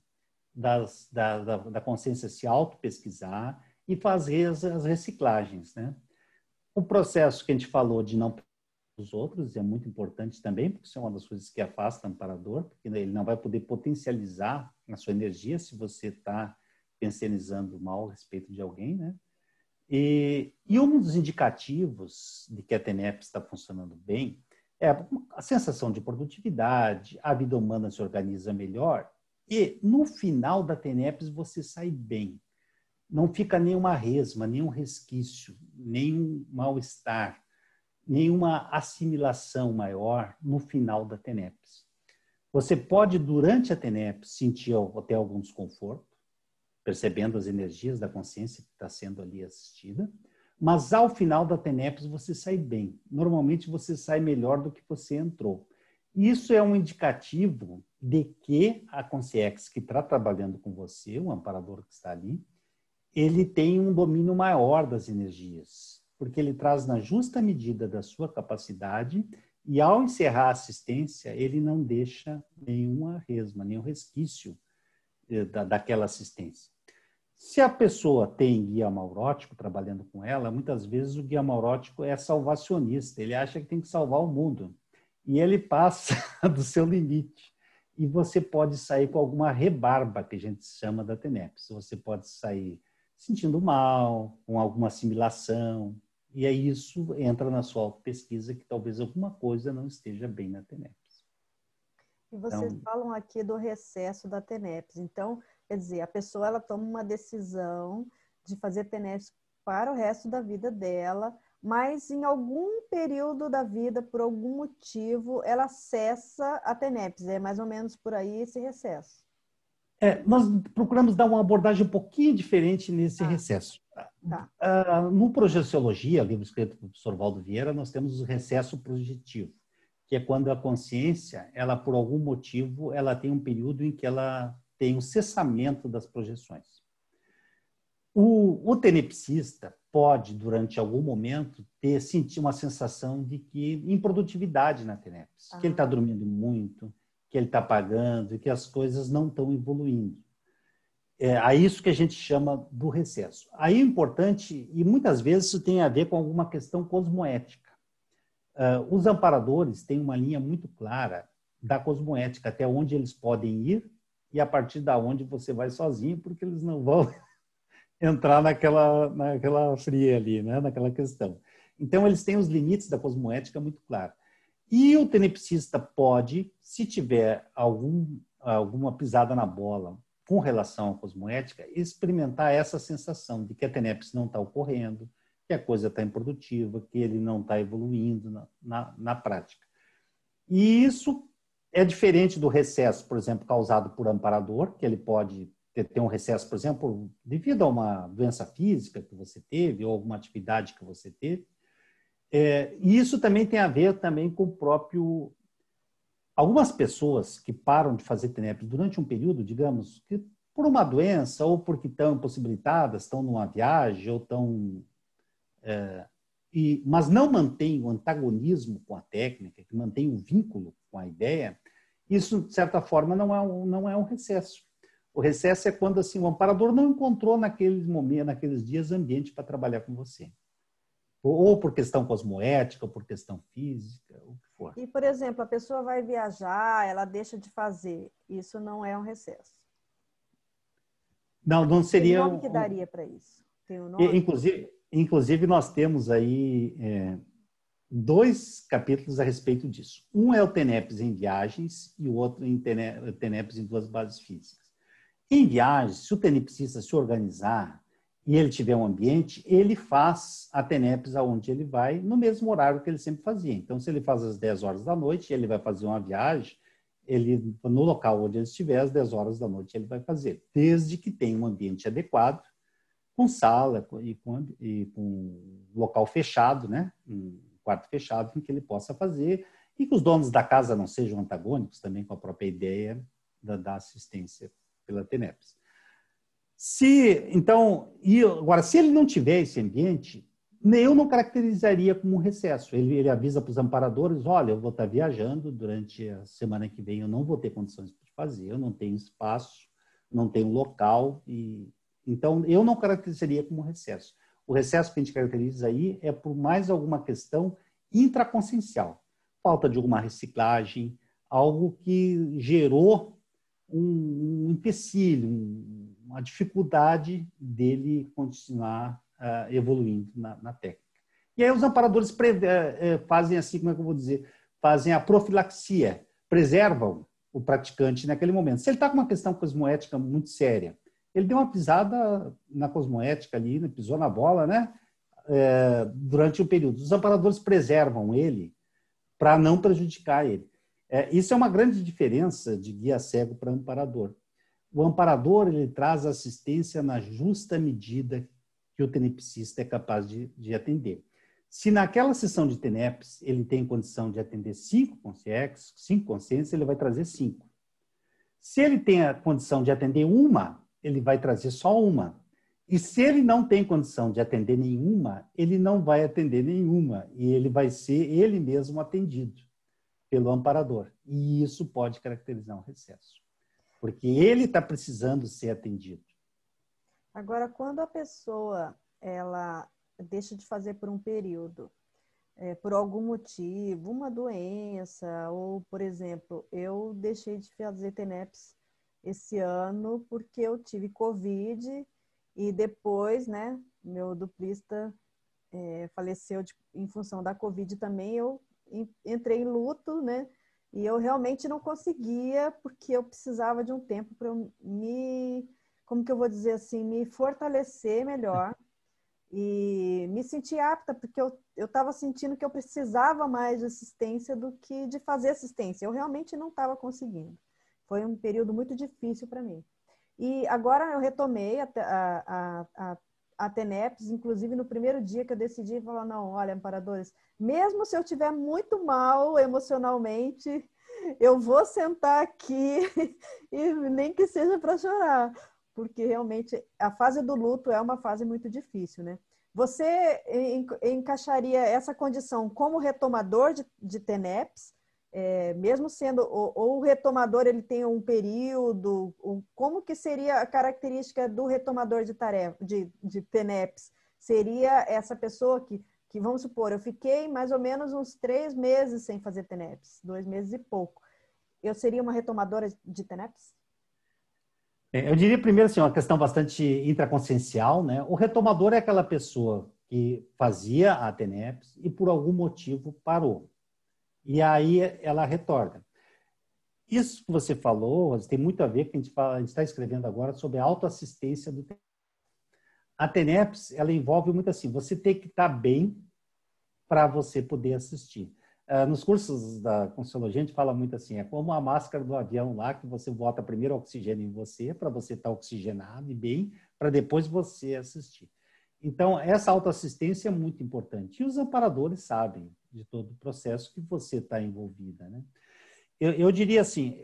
da consciência se autopesquisar e fazer as reciclagens, né? O processo que a gente falou de não os outros é muito importante também, porque isso é uma das coisas que afasta o amparador, porque ele não vai poder potencializar a sua energia se você está pensionizando mal a respeito de alguém, né? E um dos indicativos de que a TENEPS está funcionando bem é a sensação de produtividade, a vida humana se organiza melhor e, no final da TENEPS, você sai bem. Não fica nenhuma resma, nenhum resquício, nenhum mal-estar, nenhuma assimilação maior no final da TENEPS. Você pode, durante a TENEPS, sentir até algum desconforto, percebendo as energias da consciência que está sendo ali assistida, mas ao final da TENEPS você sai bem. Normalmente você sai melhor do que você entrou. Isso é um indicativo de que a consciência que está trabalhando com você, o amparador que está ali, ele tem um domínio maior das energias, porque ele traz na justa medida da sua capacidade e ao encerrar a assistência, ele não deixa nenhuma resma, nenhum resquício daquela assistência. Se a pessoa tem guia amaurótico trabalhando com ela, muitas vezes o guia amaurótico é salvacionista, ele acha que tem que salvar o mundo. E ele passa do seu limite. E você pode sair com alguma rebarba, que a gente chama da TENEPS. Você pode sair sentindo mal, com alguma assimilação. E aí isso entra na sua autopesquisa, que talvez alguma coisa não esteja bem na TENEPS. E vocês falam aqui do recesso da TENEPS. Então, quer dizer, a pessoa ela toma uma decisão de fazer TENEPS para o resto da vida dela, mas em algum período da vida, por algum motivo, ela cessa a TENEPS. É mais ou menos por aí esse recesso. Nós procuramos dar uma abordagem um pouquinho diferente nesse recesso. Tá. No Projeciologia, livro escrito pelo professor Valdo Vieira, nós temos o recesso projetivo, que é quando a consciência, ela por algum motivo, ela tem um período em que ela tem um cessamento das projeções. O tenepsista pode, durante algum momento, sentir uma sensação de que improdutividade na TENEPS, que ele está dormindo muito, que ele está pagando e que as coisas não estão evoluindo. É isso que a gente chama do recesso. Aí é importante, e muitas vezes isso tem a ver com alguma questão cosmoética. Os amparadores têm uma linha muito clara da cosmoética, até onde eles podem ir e a partir da onde você vai sozinho, porque eles não vão entrar naquela fria ali, né? Naquela questão. Então, eles têm os limites da cosmoética muito claros. E o tenepsista pode, se tiver alguma pisada na bola com relação à cosmoética, experimentar essa sensação de que a TENEPS não está ocorrendo, que a coisa está improdutiva, que ele não está evoluindo na prática. E isso é diferente do recesso, por exemplo, causado por amparador, que ele pode ter um recesso, por exemplo, devido a uma doença física que você teve ou alguma atividade que você teve. E isso também tem a ver também com o próprio... Algumas pessoas que param de fazer TENEPS durante um período, digamos, que por uma doença ou porque estão impossibilitadas, estão numa viagem ou estão... mas não mantêm o antagonismo com a técnica, que mantém o vínculo com a ideia, isso, de certa forma, não é um recesso. O recesso é quando assim, o amparador não encontrou naquele momento, naqueles dias, ambiente para trabalhar com você. Ou por questão cosmoética, ou por questão física, o que for. E, por exemplo, a pessoa vai viajar, ela deixa de fazer. Isso não é um recesso. Não seria... Que nome que daria para isso? Tem um nome? Inclusive, nós temos aí 2 capítulos a respeito disso. Um é o TENEPS em viagens e o outro em TENEPS em 2 bases físicas. Em viagens, se o tenepsista se organizar e ele tiver um ambiente, ele faz a TENEPS aonde ele vai, no mesmo horário que ele sempre fazia. Então, se ele faz às 10 horas da noite, ele vai fazer uma viagem, ele, no local onde ele estiver, às 10 horas da noite ele vai fazer, desde que tenha um ambiente adequado, com sala e com local fechado, né? Um quarto fechado em que ele possa fazer, e que os donos da casa não sejam antagônicos também com a própria ideia da assistência pela TENEPS. Agora, se ele não tiver esse ambiente, eu não caracterizaria como um recesso. Ele avisa para os amparadores, olha, eu vou estar viajando durante a semana que vem, eu não vou ter condições de fazer, eu não tenho espaço, não tenho local, então eu não caracterizaria como recesso. O recesso que a gente caracteriza aí é por mais alguma questão intraconsciencial, falta de alguma reciclagem, algo que gerou um empecilho, uma dificuldade dele continuar evoluindo na técnica. E aí os amparadores fazem assim, como é que eu vou dizer? Fazem a profilaxia, preservam o praticante naquele momento. Se ele está com uma questão cosmoética muito séria, ele deu uma pisada na cosmoética ali, pisou na bola, né? Durante o período. Os amparadores preservam ele para não prejudicar ele. Isso é uma grande diferença de guia cego para amparador. O amparador ele traz assistência na justa medida que o tenepsista é capaz de atender. Se naquela sessão de TENEPS ele tem condição de atender 5 consciências, ele vai trazer 5. Se ele tem a condição de atender uma, ele vai trazer só uma. E se ele não tem condição de atender nenhuma, ele não vai atender nenhuma. E ele vai ser ele mesmo atendido pelo amparador. E isso pode caracterizar um recesso. Porque ele está precisando ser atendido. Agora, quando a pessoa ela deixa de fazer por um período, por algum motivo, uma doença, ou, por exemplo, eu deixei de fazer TENEPS esse ano porque eu tive Covid e depois, né, meu duplista faleceu em função da Covid também, eu entrei em luto, né, e eu realmente não conseguia porque eu precisava de um tempo para eu como que eu vou dizer assim, me fortalecer melhor e me sentir apta, porque eu estava sentindo que eu precisava mais de assistência do que de fazer assistência. Eu realmente não estava conseguindo. Foi um período muito difícil para mim. E agora eu retomei a TENEPS, inclusive no primeiro dia que eu decidi falar, não, olha, amparadores, mesmo se eu estiver muito mal emocionalmente, eu vou sentar aqui e nem que seja para chorar, porque realmente a fase do luto é uma fase muito difícil, né? Você encaixaria essa condição como retomador de TENEPS, mesmo sendo, ou o retomador ele tem um período, como que seria a característica do retomador de TENEPS? Seria essa pessoa que, vamos supor, eu fiquei mais ou menos uns 3 meses sem fazer TENEPS, 2 meses e pouco. Eu seria uma retomadora de TENEPS? Eu diria primeiro assim, uma questão bastante intraconsciencial, né? O retomador é aquela pessoa que fazia a TENEPS e por algum motivo parou. E aí ela retorna. Isso que você falou tem muito a ver com a gente está escrevendo agora sobre a autoassistência do TENEPS. A TENEPS, ela envolve muito assim, você tem que estar bem para você poder assistir. Nos cursos da Consciologia, a gente fala muito assim, é como a máscara do avião lá, que você bota primeiro oxigênio em você, para você estar oxigenado e bem, para depois você assistir. Então, essa autoassistência é muito importante. E os amparadores sabem de todo o processo que você está envolvida, né? Eu diria assim,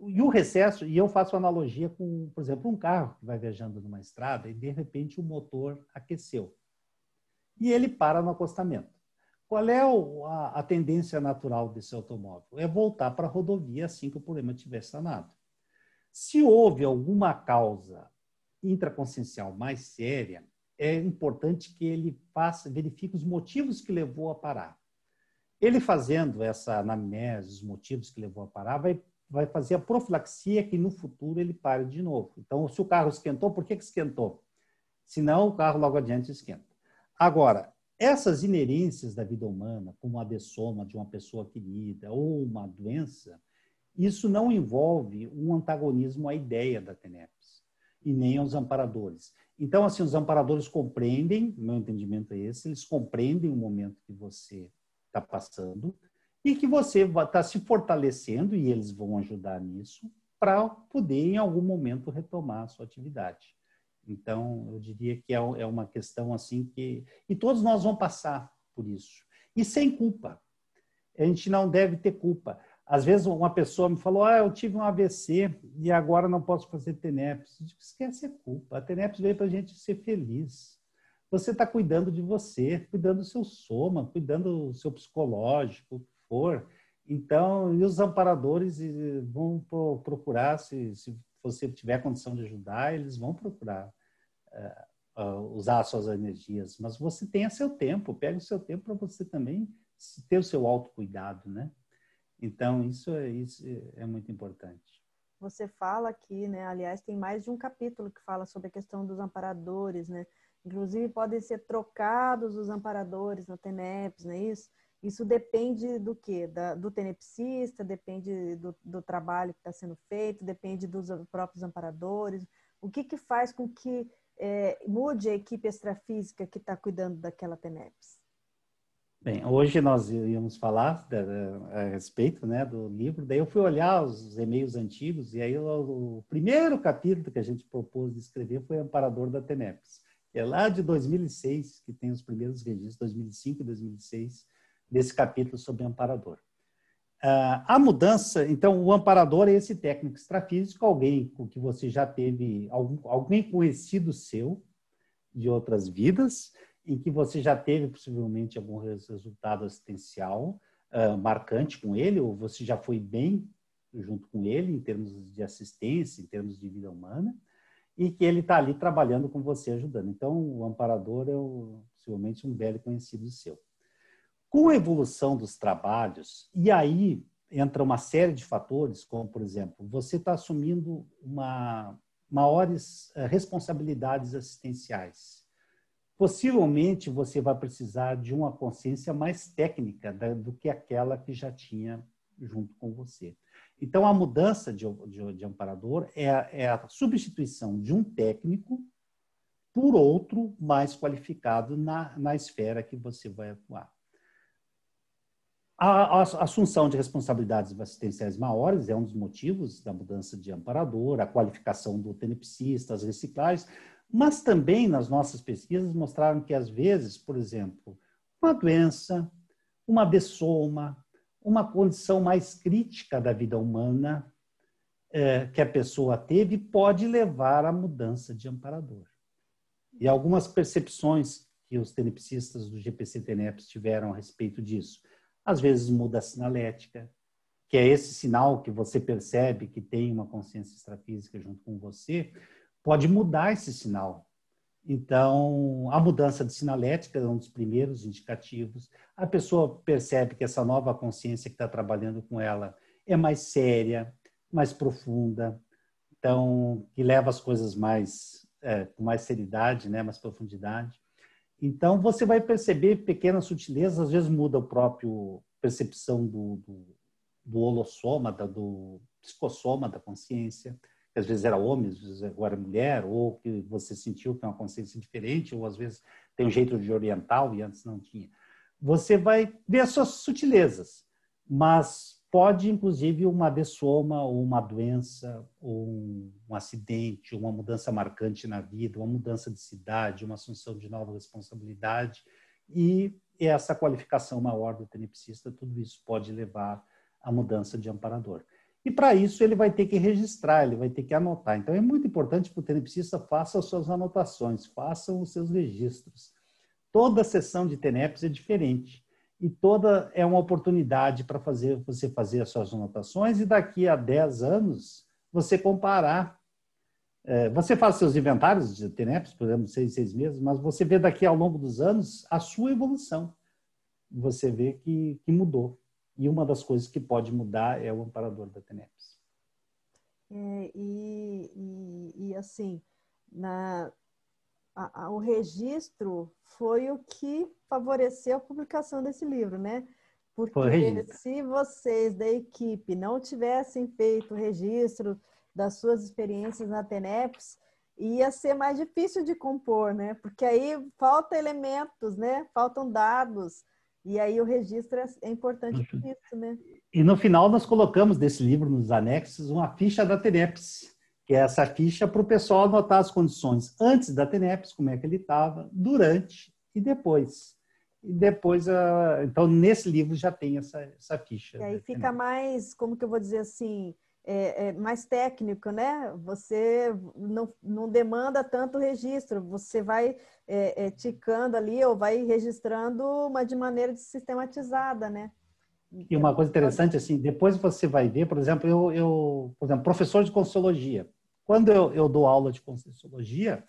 e o recesso, e eu faço analogia com, por exemplo, um carro que vai viajando numa estrada e, de repente, o motor aqueceu. E ele para no acostamento. Qual é a tendência natural desse automóvel? É voltar para a rodovia assim que o problema tiver sanado. Se houve alguma causa intraconsciencial mais séria, é importante que ele verifique os motivos que levou a parar. Ele fazendo essa anamnese, os motivos que levou a parar, vai fazer a profilaxia que no futuro ele pare de novo. Então, se o carro esquentou, por que esquentou? Senão, o carro logo adiante esquenta. Agora, essas inerências da vida humana, como a dessoma de uma pessoa querida ou uma doença, isso não envolve um antagonismo à ideia da TENEPS e nem aos amparadores. Então, assim, os amparadores compreendem, meu entendimento é esse, eles compreendem o momento que você está passando e que você está se fortalecendo, e eles vão ajudar nisso, para poder, em algum momento, retomar a sua atividade. Então, eu diria que é uma questão assim que... E todos nós vamos passar por isso. E sem culpa. A gente não deve ter culpa. Às vezes uma pessoa me falou, eu tive um AVC e agora não posso fazer TENEPS. Esquece a culpa. A TENEPS veio para a gente ser feliz. Você está cuidando de você, cuidando do seu soma, cuidando do seu psicológico, o que for. Então, e os amparadores vão procurar, se você tiver condição de ajudar, eles vão procurar usar as suas energias. Mas você tenha seu tempo, pega o seu tempo para você também ter o seu autocuidado, né? Então, isso é muito importante. Você fala aqui, né? Aliás, tem mais de um capítulo que fala sobre a questão dos amparadores, né? Inclusive, podem ser trocados os amparadores na TENEPS, não é isso? Isso depende do quê? Do tenepsista, depende do trabalho que está sendo feito, depende dos próprios amparadores. O que faz com que mude a equipe extrafísica que está cuidando daquela TENEPS? Bem, hoje nós íamos falar a respeito, né, do livro, daí eu fui olhar os e-mails antigos e aí o primeiro capítulo que a gente propôs de escrever foi Amparador da TENEPS. É lá de 2006 que tem os primeiros registros, 2005 e 2006, desse capítulo sobre amparador. A mudança, então, o amparador é esse técnico extrafísico, alguém com que você já teve, alguém conhecido seu, de outras vidas, em que você já teve possivelmente algum resultado assistencial marcante com ele, ou você já foi bem junto com ele em termos de assistência, em termos de vida humana, e que ele está ali trabalhando com você, ajudando. Então, o amparador é possivelmente um velho conhecido seu. Com a evolução dos trabalhos, e aí entra uma série de fatores, como, por exemplo, você está assumindo maiores responsabilidades assistenciais. Possivelmente, você vai precisar de uma consciência mais técnica do que aquela que já tinha junto com você. Então, a mudança de amparador é a substituição de um técnico por outro mais qualificado na esfera que você vai atuar. A assunção de responsabilidades assistenciais maiores é um dos motivos da mudança de amparador, a qualificação do tenepsista, as reciclagens, mas também nas nossas pesquisas mostraram que, às vezes, por exemplo, uma doença, uma dessoma, uma condição mais crítica da vida humana que a pessoa teve pode levar à mudança de amparador. E algumas percepções que os tenepsistas do GPC-TENEPS tiveram a respeito disso. Às vezes muda a sinalética, que é esse sinal que você percebe que tem uma consciência extrafísica junto com você, pode mudar esse sinal. Então, a mudança de sinalética é um dos primeiros indicativos. A pessoa percebe que essa nova consciência que está trabalhando com ela é mais séria, mais profunda, então, que leva as coisas com mais seriedade, né, mais profundidade. Então, você vai perceber pequenas sutilezas, às vezes muda a própria percepção do holossoma, do psicossoma da consciência, que às vezes era homem, às vezes agora é mulher, ou que você sentiu que é uma consciência diferente, ou às vezes tem um jeito de oriental e antes não tinha. Você vai ver as suas sutilezas, mas pode, inclusive, uma dessoma, ou uma doença, ou um acidente, uma mudança marcante na vida, uma mudança de cidade, uma assunção de nova responsabilidade, e essa qualificação maior do tenepsista, tudo isso pode levar à mudança de amparador. E, para isso, ele vai ter que registrar, ele vai ter que anotar. Então, é muito importante que o tenepsista faça as suas anotações, faça os seus registros. Toda sessão de TENEPS é diferente. E toda é uma oportunidade para você fazer as suas anotações e daqui a 10 anos você comparar. Você faz seus inventários de TENEPS, por exemplo, 6 meses, mas você vê daqui ao longo dos anos a sua evolução. Você vê que mudou. E uma das coisas que pode mudar é o amparador da TENEPS. Assim, o registro foi o que favoreceu a publicação desse livro, né? Porque se vocês da equipe não tivessem feito o registro das suas experiências na TENEPS, ia ser mais difícil de compor, né? Porque aí faltam elementos, né? Faltam dados. E aí o registro é importante por isso, né? E no final nós colocamos desse livro, nos anexos, uma ficha da TENEPS, que é essa ficha para o pessoal anotar as condições antes da TENEPS, como é que ele estava, durante e depois. E depois, então, nesse livro já tem essa ficha. E aí fica mais, como que eu vou dizer assim, mais técnico, né? Você não demanda tanto registro, você vai ticando ali ou vai registrando, mas de maneira sistematizada, né? E uma coisa interessante, assim, depois você vai ver, por exemplo, por exemplo, professor de Conscienciologia. Quando eu dou aula de Conscienciologia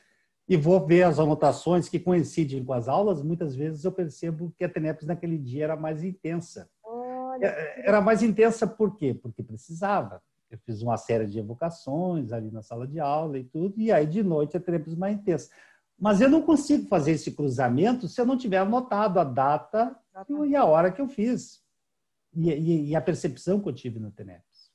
e vou ver as anotações que coincidem com as aulas, muitas vezes eu percebo que a TENEPS naquele dia era mais intensa. Olha, era mais intensa por quê? Porque precisava. Eu fiz uma série de evocações ali na sala de aula e tudo, e aí de noite a TENEPS mais intensa. Mas eu não consigo fazer esse cruzamento se eu não tiver anotado a data e a hora que eu fiz. E a percepção que eu tive no TENEPS.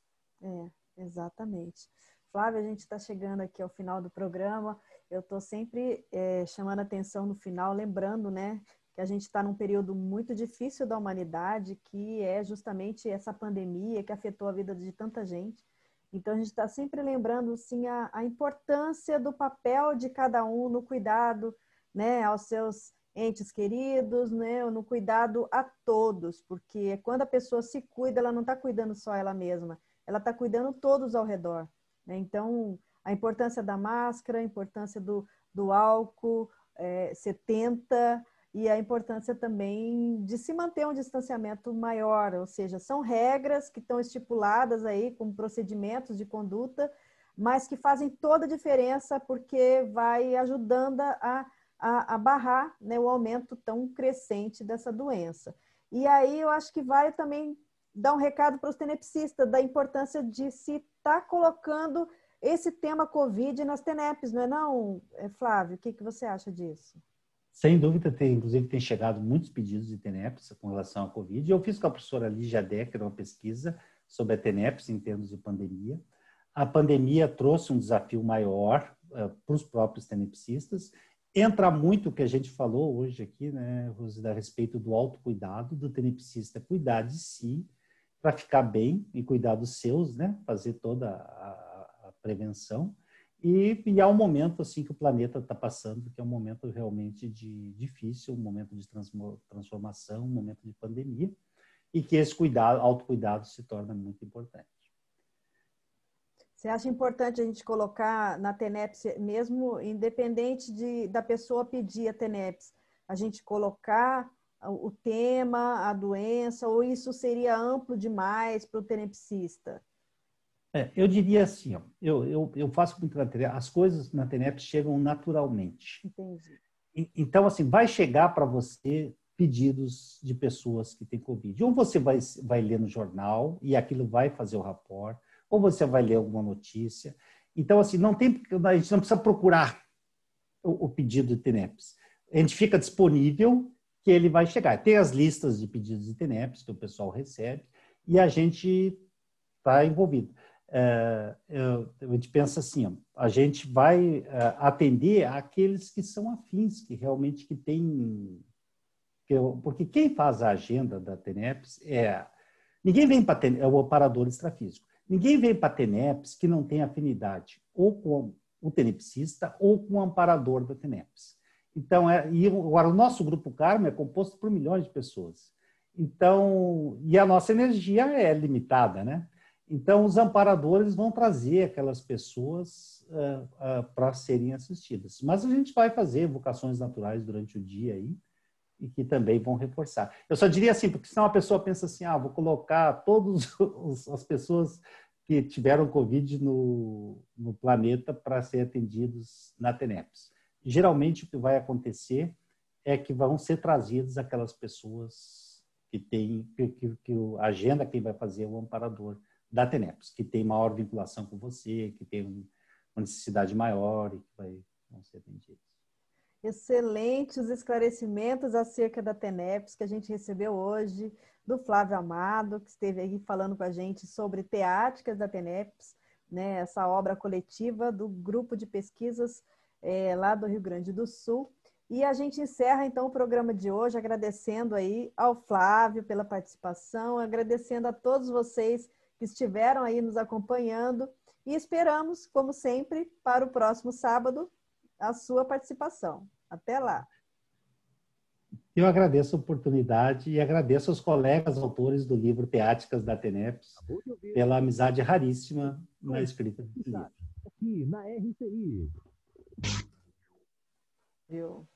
Exatamente. Flávia, a gente está chegando aqui ao final do programa. Eu estou sempre chamando a atenção no final, lembrando, né, que a gente está num período muito difícil da humanidade, que é justamente essa pandemia que afetou a vida de tanta gente. Então, a gente está sempre lembrando, assim, a importância do papel de cada um no cuidado, né, aos seus entes queridos, né, no cuidado a todos, porque quando a pessoa se cuida, ela não está cuidando só ela mesma, ela está cuidando todos ao redor, né? Então, a importância da máscara, a importância do álcool 70 e a importância também de se manter um distanciamento maior, ou seja, são regras que estão estipuladas aí com procedimentos de conduta, mas que fazem toda a diferença porque vai ajudando a barrar, né, o aumento tão crescente dessa doença. E aí eu acho que vale também dar um recado para os tenepsistas da importância de se estar colocando esse tema Covid nas TENEPS, não é não, Flávio? O que você acha disso? Sem dúvida, inclusive tem chegado muitos pedidos de TENEPS com relação à Covid. Eu fiz com a professora Lígia Decker uma pesquisa sobre a TENEPS em termos de pandemia. A pandemia trouxe um desafio maior para os próprios tenepsistas. Entra muito o que a gente falou hoje aqui, né, Rosida, a respeito do autocuidado do tenepsista, cuidar de si para ficar bem e cuidar dos seus, né, fazer toda a prevenção. E há um momento assim que o planeta está passando, que é um momento realmente difícil, um momento de transformação, um momento de pandemia, e que esse autocuidado se torna muito importante. Você acha importante a gente colocar na TENEPS, mesmo independente da pessoa pedir a TENEPS, a gente colocar o tema, a doença, ou isso seria amplo demais para o tenepsista? Eu diria assim, ó, eu faço muito na TENEPS, as coisas na TENEPS chegam naturalmente. Entendi. Então, assim, vai chegar para você pedidos de pessoas que têm Covid. Ou você vai ler no jornal e aquilo vai fazer o rapport, ou você vai ler alguma notícia. Então, assim, a gente não precisa procurar o pedido de TENEPS. A gente fica disponível que ele vai chegar. Tem as listas de pedidos de TENEPS que o pessoal recebe e a gente está envolvido. A gente pensa assim, ó, a gente vai atender aqueles que são afins, que realmente que têm... Porque quem faz a agenda da TENEPS ninguém vem para é o operador extrafísico. Ninguém vem para a TENEPS que não tem afinidade ou com o tenepsista ou com o amparador da TENEPS. Então, agora, o nosso Grupo Karma é composto por milhões de pessoas. Então, e a nossa energia é limitada, né? Então, os amparadores vão trazer aquelas pessoas para serem assistidas. Mas a gente vai fazer evocações naturais durante o dia aí, e que também vão reforçar. Eu só diria assim, porque senão a pessoa pensa assim, vou colocar todas as pessoas que tiveram Covid no planeta para ser atendidos na TENEPS. Geralmente o que vai acontecer é que vão ser trazidas aquelas pessoas que têm, que a agenda quem vai fazer é o amparador da TENEPS, que tem maior vinculação com você, que tem uma necessidade maior e que vão ser atendidos. Excelentes esclarecimentos acerca da TENEPS que a gente recebeu hoje, do Flávio Amado, que esteve aí falando com a gente sobre teáticas da TENEPS, né, essa obra coletiva do grupo de pesquisas lá do Rio Grande do Sul. E a gente encerra, então, o programa de hoje agradecendo aí ao Flávio pela participação, agradecendo a todos vocês que estiveram aí nos acompanhando e esperamos, como sempre, para o próximo sábado, a sua participação. Até lá. Eu agradeço a oportunidade e agradeço aos colegas autores do livro Teáticas da TENEPS pela amizade raríssima na escrita desse livro. Aqui na RCI. Viu?